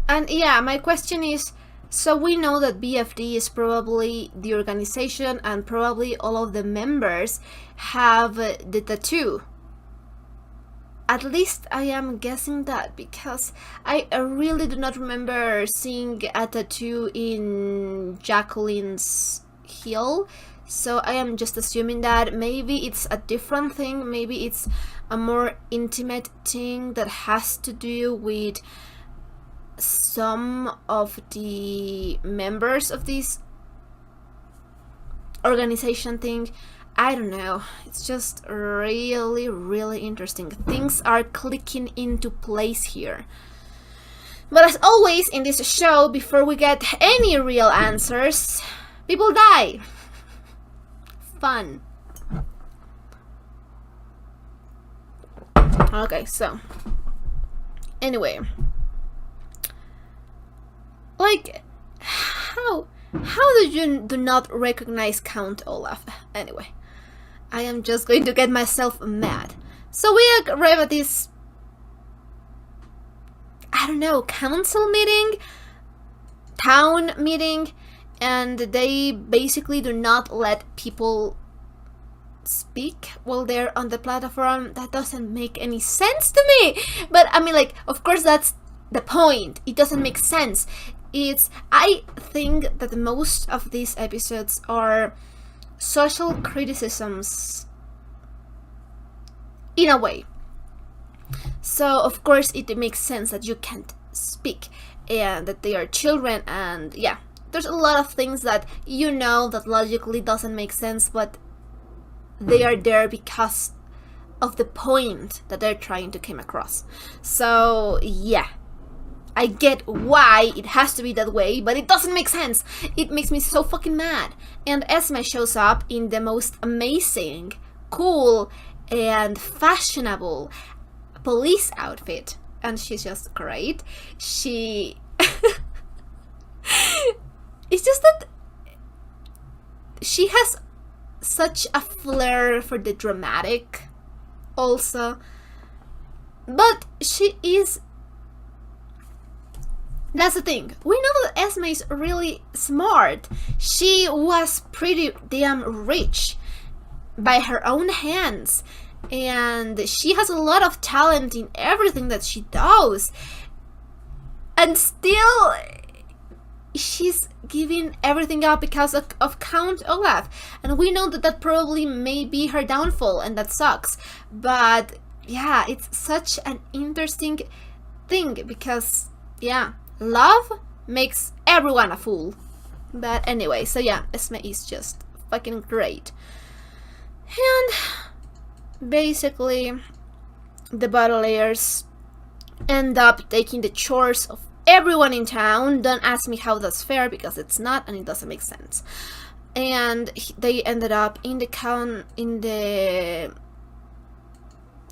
And yeah, my question is, so we know that BFD is probably the organization and probably all of the members have the tattoo. At least I am guessing that, because I really do not remember seeing a tattoo in Jacqueline's heel. So I am just assuming that maybe it's a different thing, maybe it's a more intimate thing that has to do with some of the members of this organization thing. I don't know, it's just really, really interesting. Things are clicking into place here. But as always in this show, before we get any real answers, people die. Fun. Okay, so anyway, like, how did you do not recognize Count Olaf? Anyway, I am just going to get myself mad. So we arrive at this, I don't know, council meeting, town meeting, and they basically do not let people speak while they're on the platform. That doesn't make any sense to me. But I mean, like, of course that's the point. It doesn't make sense. I think that most of these episodes are social criticisms in a way. So of course it makes sense that you can't speak and that they are children, and yeah, there's a lot of things that you know that logically doesn't make sense, but they are there because of the point that they're trying to come across. So yeah, I get why it has to be that way, but it doesn't make sense. It makes me so fucking mad. And Esme shows up in the most amazing, cool, and fashionable police outfit, and she's just great. She it's just that she has such a flair for the dramatic also, but she is, that's the thing, we know that Esme is really smart. She was pretty damn rich by her own hands, and she has a lot of talent in everything that she does, and still she's giving everything up because of Count Olaf, and we know that that probably may be her downfall, and that sucks. But yeah, it's such an interesting thing because yeah, love makes everyone a fool. But anyway, so yeah, Esme is just fucking great. And basically the Battleiers end up taking the chores of everyone in town. Don't ask me how that's fair, because it's not, and it doesn't make sense. And they ended up in the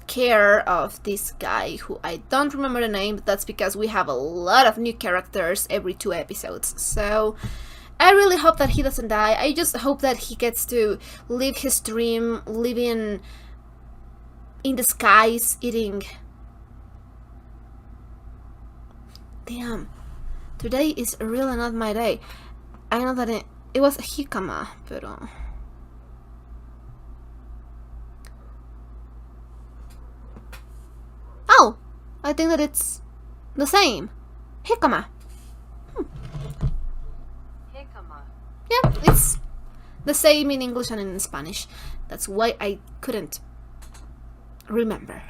care of this guy who I don't remember the name, but that's because we have a lot of new characters every 2 episodes. So I really hope that he doesn't die. I just hope that he gets to live his dream, living in the skies, eating... Damn, today is really not my day. I know that it was jicama, pero... Oh, I think that it's the same. Jicama. Jicama. Yeah, it's the same in English and in Spanish. That's why I couldn't remember.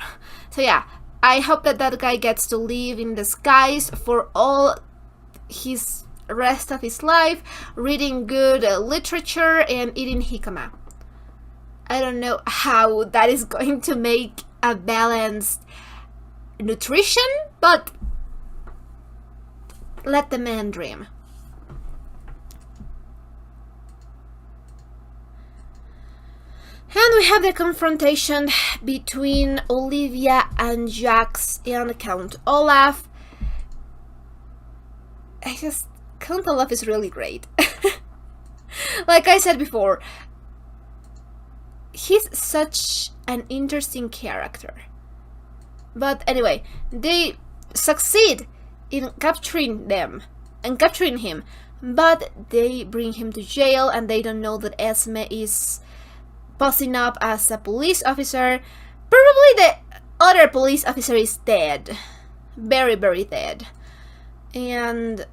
So yeah, I hope that that guy gets to live in the skies for all his rest of his life, reading good literature and eating jicama. I don't know how that is going to make a balanced nutrition, but let the man dream. And we have the confrontation between Olivia and Jax and Count Olaf. Count Olaf is really great. Like I said before, he's such an interesting character. But anyway, they succeed in capturing them and capturing him, but they bring him to jail, and they don't know that Esme is posing up as a police officer. Probably the other police officer is dead. Very, very dead. And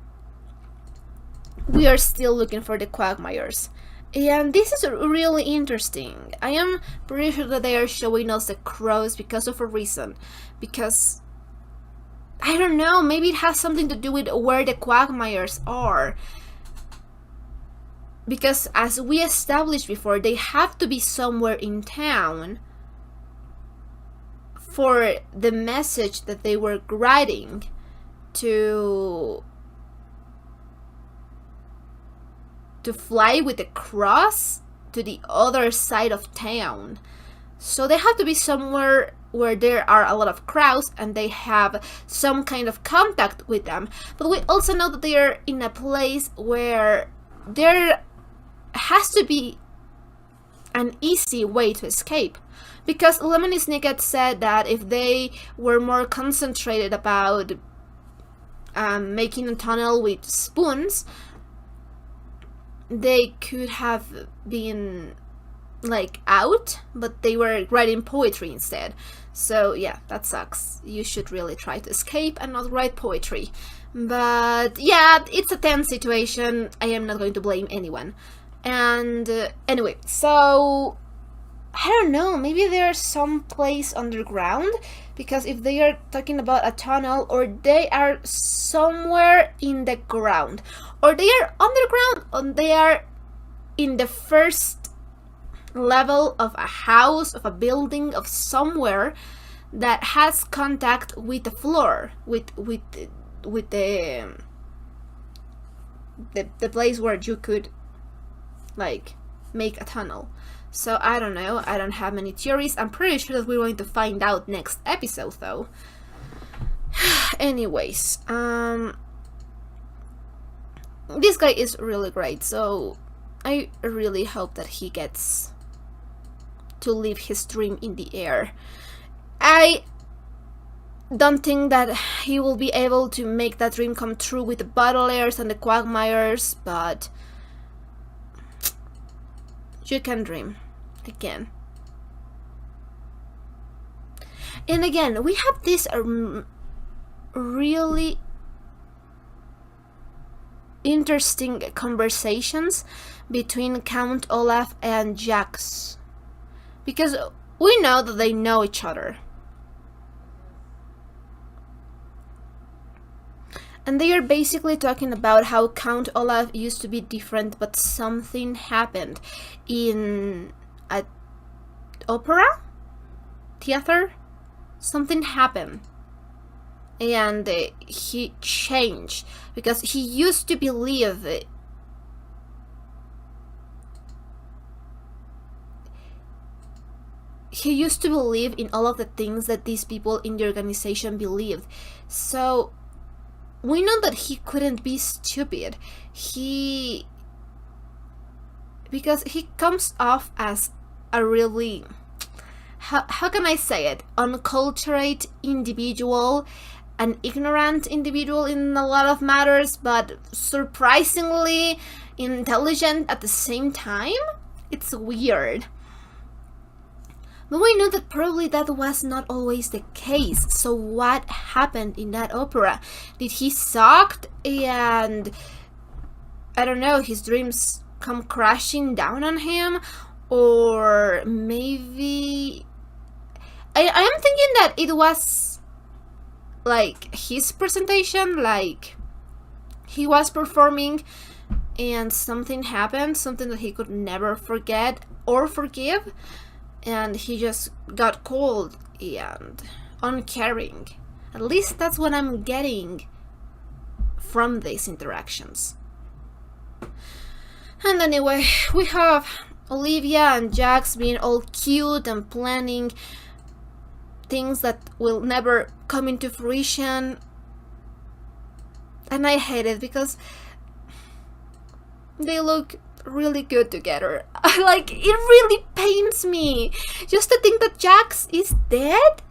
we are still looking for the Quagmires. And this is really interesting. I am pretty sure that they are showing us the crows because of a reason. Because, I don't know, maybe it has something to do with where the Quagmires are. Because as we established before, they have to be somewhere in town for the message that they were writing to fly with the cross to the other side of town. So they have to be somewhere where there are a lot of crows and they have some kind of contact with them. But we also know that they are in a place where there has to be an easy way to escape, because Lemony Snicket said that if they were more concentrated about making a tunnel with spoons, they could have been like out, but they were writing poetry instead. So yeah, that sucks. You should really try to escape and not write poetry. But yeah, it's a tense situation. I am not going to blame anyone. And anyway, so I don't know, maybe there's some place underground, because if they are talking about a tunnel, or they are somewhere in the ground, or they are underground, or they are in the first level of a house, of a building, of somewhere that has contact with the floor, with the place where you could like make a tunnel. So I don't know, I don't have many theories. I'm pretty sure that we're going to find out next episode though. Anyways, this guy is really great, so I really hope that he gets to leave his dream in the air. I don't think that he will be able to make that dream come true with the Baudelaires and the Quagmires, but you can dream again. And again, we have this really interesting conversations between Count Olaf and Jax, because we know that they know each other. And they are basically talking about how Count Olaf used to be different, but something happened in an opera? Theater? Something happened. And he changed, because he used to believe in all of the things that these people in the organization believed. So we know that he couldn't be stupid. Because he comes off as a really, how can I say it, uncultured individual, an ignorant individual in a lot of matters, but surprisingly intelligent at the same time. It's weird. But we know that probably that was not always the case. So what happened in that opera? Did he sucked and, I don't know, his dreams come crashing down on him? Or maybe I am thinking that it was like his presentation, like he was performing and something happened, something that he could never forget or forgive, and he just got cold and uncaring. At least that's what I'm getting from these interactions. And anyway, we have Olivia and Jax being all cute and planning things that will never come into fruition. And I hate it because they look really good together. Like, it really pains me just to think that Jax is dead.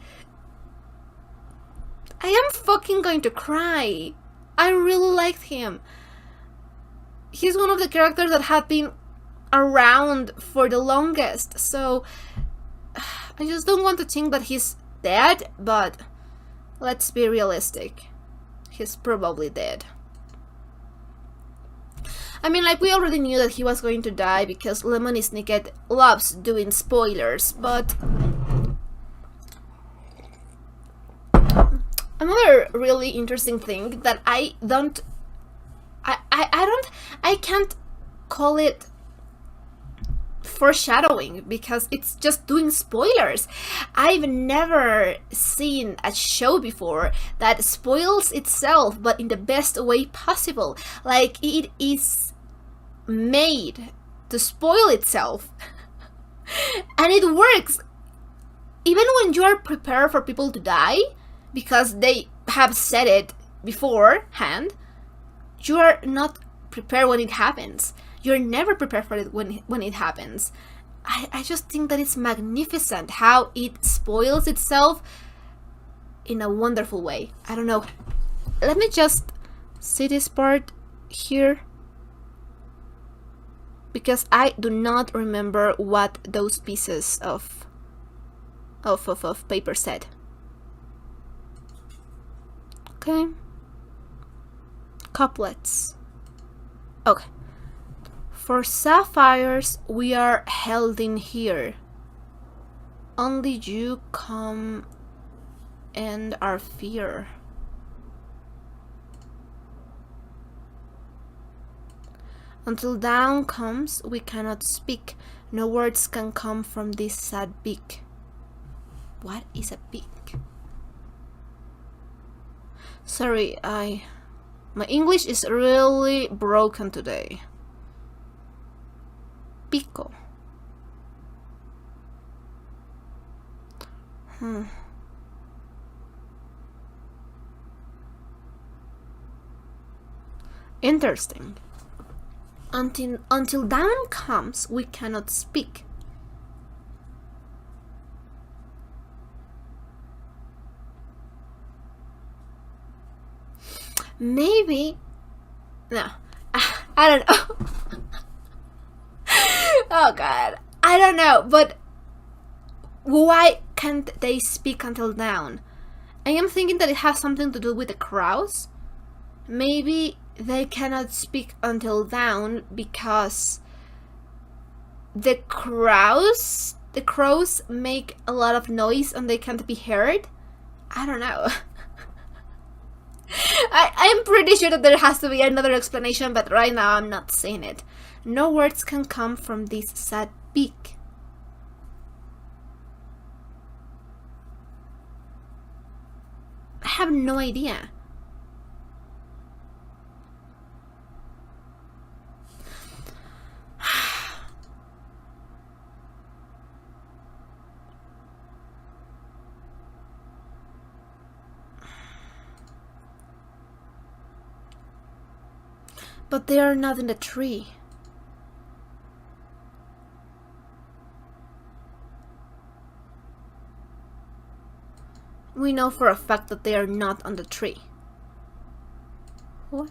I am fucking going to cry. I really liked him. He's one of the characters that had been around for the longest, so I just don't want to think that he's dead, but let's be realistic. He's probably dead. I mean, like, we already knew that he was going to die because Lemony Snicket loves doing spoilers, but another really interesting thing that I can't call it foreshadowing because it's just doing spoilers. I've never seen a show before that spoils itself, but in the best way possible. Like, it is made to spoil itself. And it works even when you are prepared for people to die, because they have said it beforehand. You are not prepared when it happens. You're never prepared for it when it happens. I just think that it's magnificent how it spoils itself in a wonderful way. I don't know. Let me just see this part here, because I do not remember what those pieces of paper said. Okay. Couplets. Okay. For sapphires we are held in here. Only you come and our fear. Until dawn comes, we cannot speak. No words can come from this sad beak. What is a beak? Sorry, my English is really broken today. Pico. Interesting. Until dawn comes, we cannot speak. Maybe. No. I don't know. Oh god. I don't know, but why can't they speak until dawn? I am thinking that it has something to do with the crows. Maybe they cannot speak until dawn because the crows make a lot of noise and they can't be heard. I don't know. I'm pretty sure that there has to be another explanation, but right now I'm not seeing it. No words can come from this sad beak. I have no idea. But they are not in the tree. We know for a fact that they are not on the tree. What?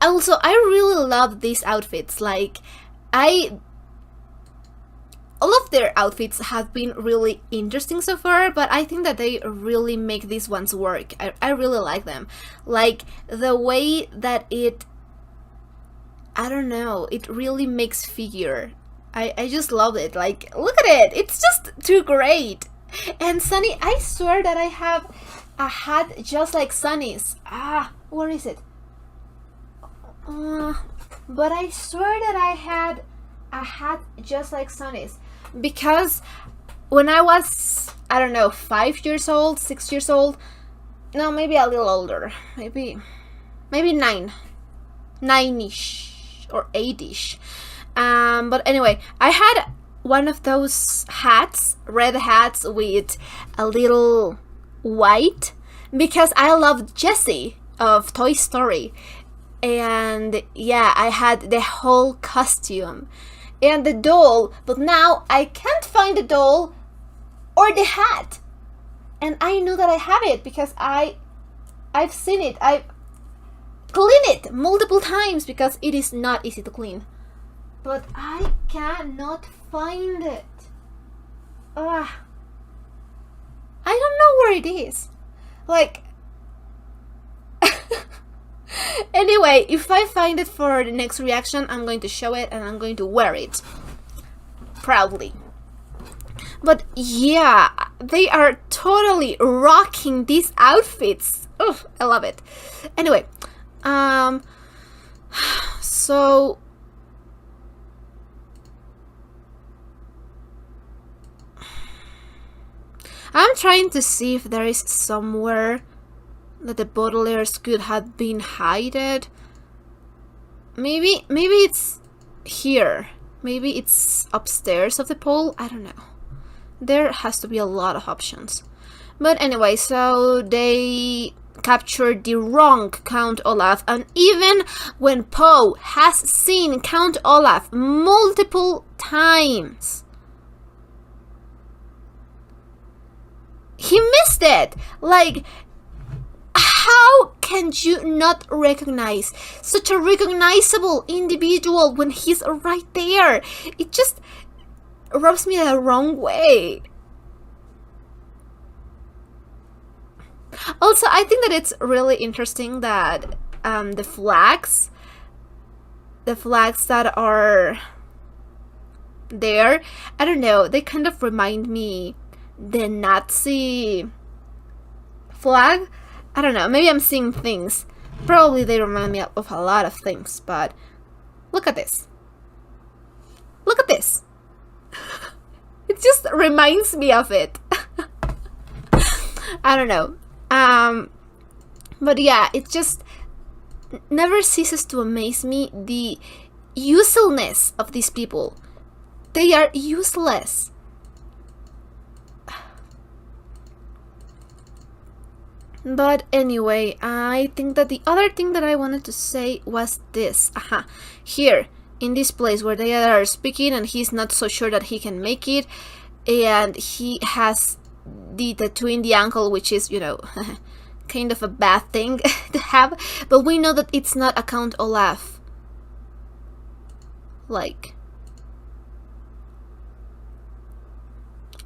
Also, I really love these outfits. Like, all of their outfits have been really interesting so far, but I think that they really make these ones work. I really like them. Like, the way that I don't know, it really makes figure. I just love it. Like, look at it. It's just too great. And Sunny, I swear that I have a hat just like Sunny's. Where is it? But I swear that I had a hat just like Sunny's, because when I was, I don't know, 5 years old, 6 years old, no, maybe a little older, maybe 9-ish or 8-ish. But anyway, I had one of those hats, red hats with a little white, because I loved Jessie of Toy Story. And yeah, I had the whole costume and the doll, but now I can't find the doll or the hat. And I know that I have it because I've seen it. I've cleaned it multiple times because it is not easy to clean. But I cannot find it. I don't know where it is. Like, anyway, if I find it for the next reaction, I'm going to show it and I'm going to wear it proudly. But yeah, they are totally rocking these outfits. Oh, I love it. Anyway, so I'm trying to see if there is somewhere that the Baudelaires could have been hidden. Maybe it's here. Maybe it's upstairs of the pole. I don't know. There has to be a lot of options. But anyway, so they captured the wrong Count Olaf, and even when Poe has seen Count Olaf multiple times, he missed it. Like, how can you not recognize such a recognizable individual when he's right there? It just rubs me the wrong way. Also, I think that it's really interesting that the flags the flags that are there, I don't know, they kind of remind me the Nazi flag. I don't know, maybe I'm seeing things. Probably they remind me of a lot of things, but look at this. Look at this. It just reminds me of it. I don't know. But yeah, it just never ceases to amaze me the uselessness of these people. They are useless. But anyway, I think that the other thing that I wanted to say was this. Here, in this place where they are speaking and he's not so sure that he can make it, and he has the tattoo in the ankle, which is, you know, kind of a bad thing to have, but we know that it's not a Count Olaf. Like,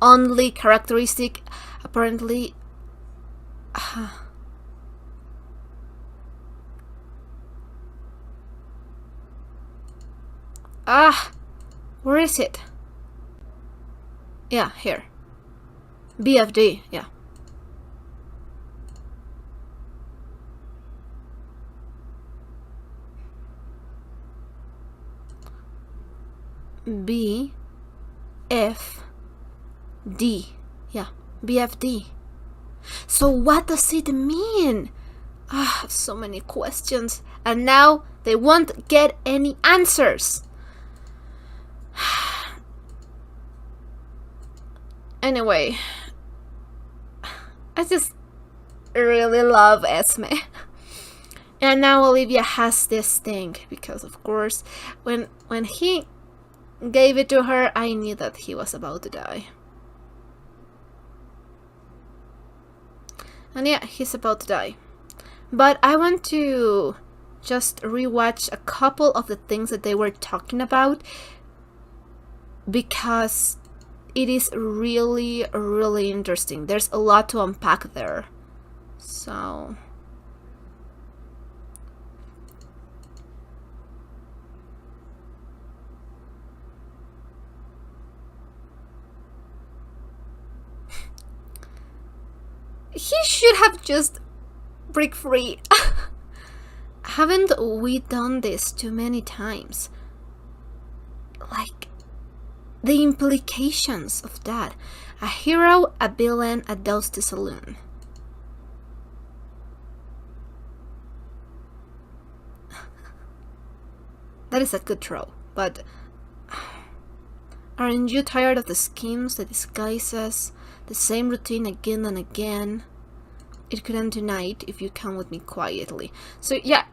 only characteristic, apparently. Where is it? Yeah, here. VFD, yeah. BFD. Yeah, VFD. So what does it mean? So many questions, and now they won't get any answers. Anyway, I just really love Esme. And now Olivia has this thing, because of course, when he gave it to her, I knew that he was about to die. And yeah, he's about to die. But I want to just rewatch a couple of the things that they were talking about, because it is really, really interesting. There's a lot to unpack there. So he should have just break free. Haven't we done this too many times? Like, the implications of that. A hero, a villain, a dusty saloon. That is a good throw, but aren't you tired of the schemes, the disguises, the same routine again and again? It could end tonight if you come with me quietly. So yeah.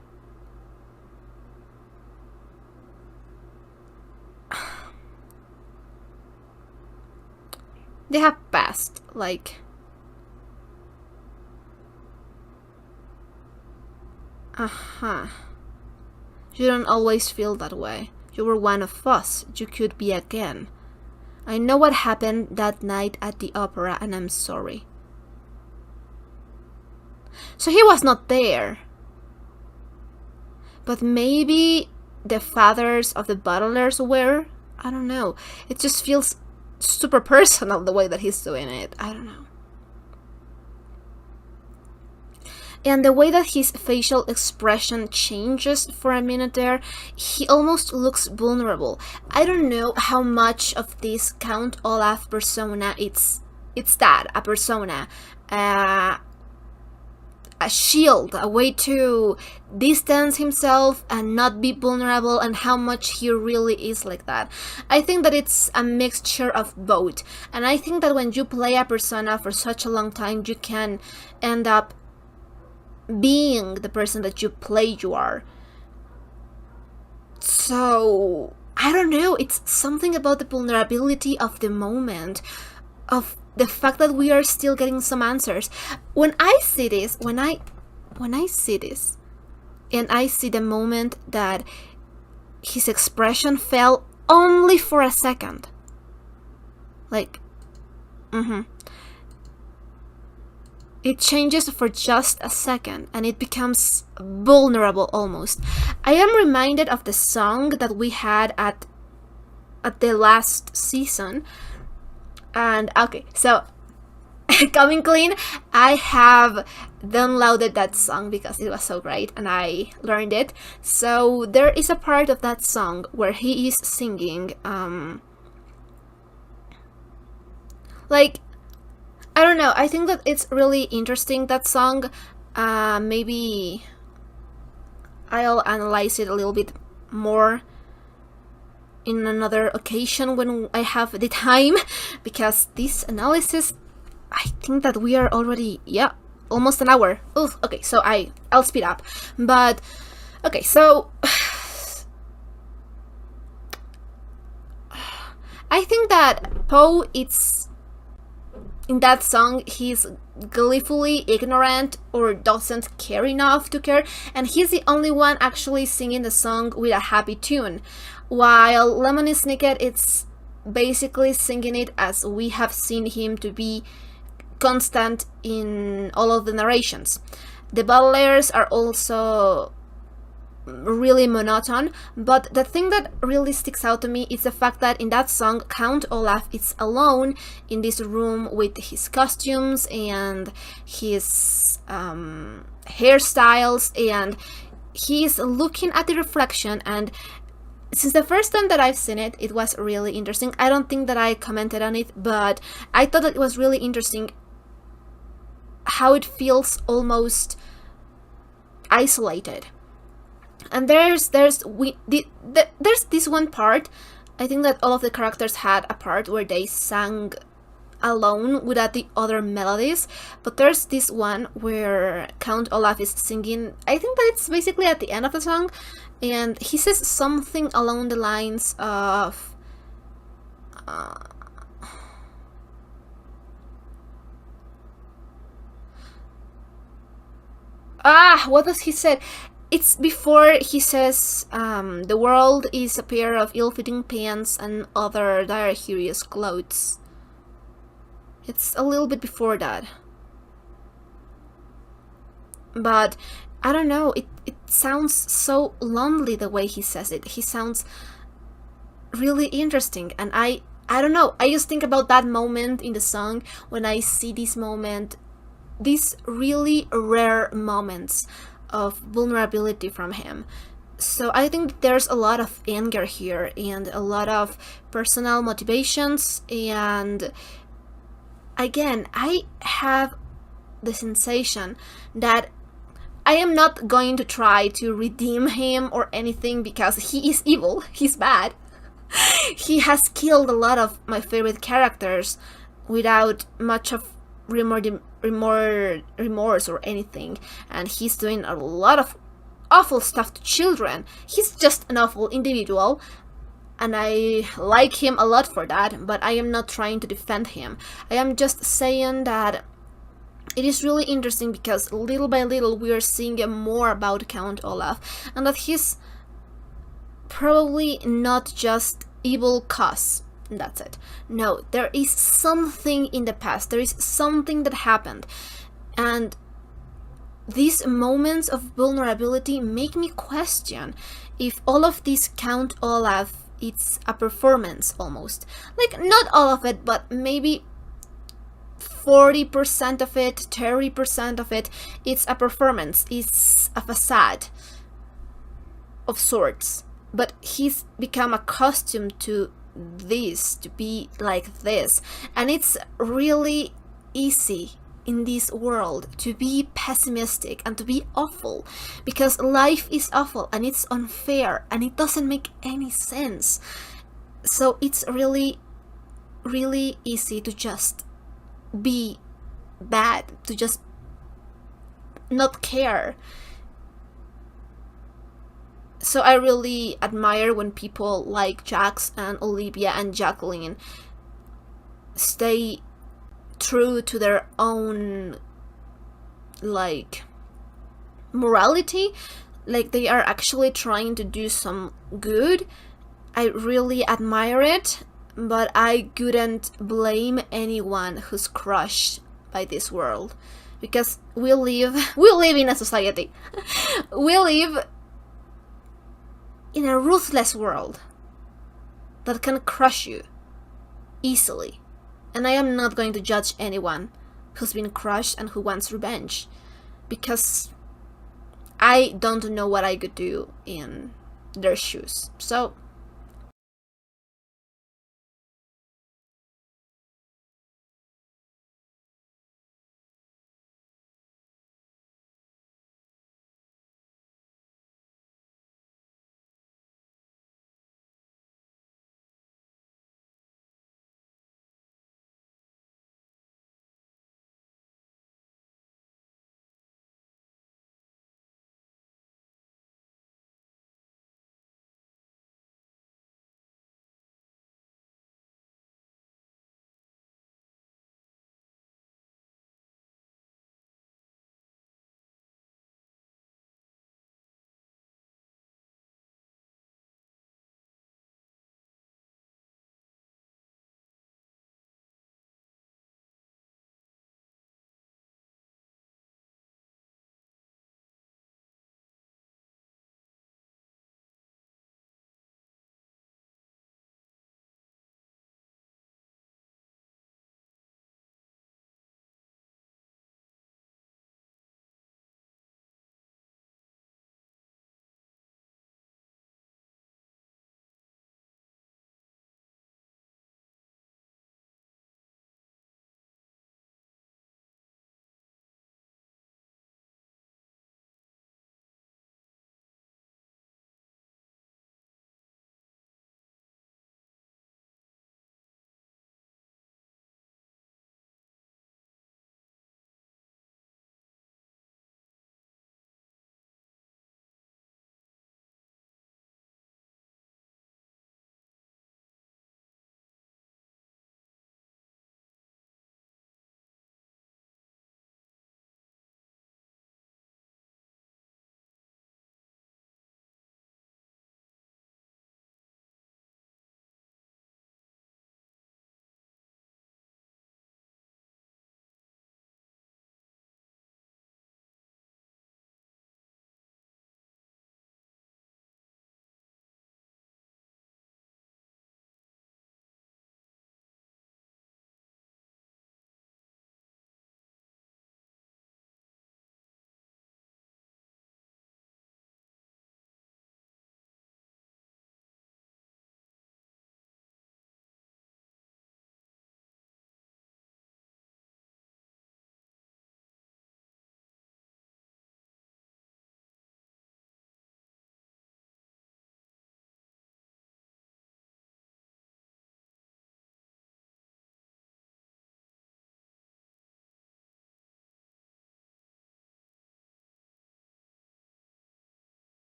They have passed, like... You don't always feel that way. You were one of us. You could be again. I know what happened that night at the opera, and I'm sorry. So he was not there. But maybe the fathers of the butlers were? I don't know. It just feels super personal the way that he's doing it. I don't know. And the way that his facial expression changes for a minute there, he almost looks vulnerable. I don't know how much of this Count Olaf persona it's that, a persona, a shield, a way to distance himself and not be vulnerable, and how much he really is like that. I think that it's a mixture of both, and I think that when you play a persona for such a long time, you can end up being the person that you play you are. So I don't know, it's something about the vulnerability of the moment, of the fact that we are still getting some answers. When I see this, when I see this, and I see the moment that his expression fell only for a second, like, it changes for just a second and it becomes vulnerable almost. I am reminded of the song that we had at the last season. And okay, so coming clean, I have downloaded that song because it was so great and I learned it. So there is a part of that song where he is singing like, I don't know, I think that it's really interesting, that song. Maybe I'll analyze it a little bit more in another occasion when I have the time, because this analysis, I think that we are already, yeah, almost an hour. Oof, okay, so I'll speed up. But okay, so I think that Poe, it's in that song, he's gleefully ignorant or doesn't care enough to care, and he's the only one actually singing the song with a happy tune, while Lemony Snicket, it's basically singing it as we have seen him to be constant in all of the narrations. The ballads are also really monotone, but the thing that really sticks out to me is the fact that in that song, Count Olaf is alone in this room with his costumes and his hairstyles, and he's looking at the reflection. And since the first time that I've seen it, it was really interesting. I don't think that I commented on it, but I thought that it was really interesting how it feels almost isolated. And there's this one part, I think that all of the characters had a part where they sang alone without the other melodies, but there's this one where Count Olaf is singing, I think that it's basically at the end of the song, and he says something along the lines of what does he say? It's before he says, the world is a pair of ill-fitting pants and other dire-curious clothes. It's a little bit before that. But, I don't know, it sounds so lonely the way he says it. He sounds really interesting, and I don't know, I just think about that moment in the song when I see this moment, these really rare moments of vulnerability from him. So I think there's a lot of anger here and a lot of personal motivations, and again, I have the sensation that I am not going to try to redeem him or anything, because he is evil, he's bad. He has killed a lot of my favorite characters without much of remorse or anything, and he's doing a lot of awful stuff to children. He's just an awful individual, and I like him a lot for that, but I am not trying to defend him. I am just saying that it is really interesting because little by little we are seeing more about Count Olaf, and that he's probably not just evil cause. That's it. No, there is something in the past. There is something that happened. And these moments of vulnerability make me question if all of this Count Olaf, it's a performance almost. Like, not all of it, but maybe 40% of it, 30% of it, it's a performance. It's a facade of sorts. But he's become accustomed to this, to be like this, and it's really easy in this world to be pessimistic and to be awful, because life is awful and it's unfair and it doesn't make any sense. So it's really easy to just be bad, to just not care. So I really admire when people like Jax and Olivia and Jacqueline stay true to their own, like, morality, like they are actually trying to do some good. I really admire it, but I couldn't blame anyone who's crushed by this world, because we live in a society. We live in a ruthless world that can crush you easily. And I am not going to judge anyone who's been crushed and who wants revenge, because I don't know what I could do in their shoes. So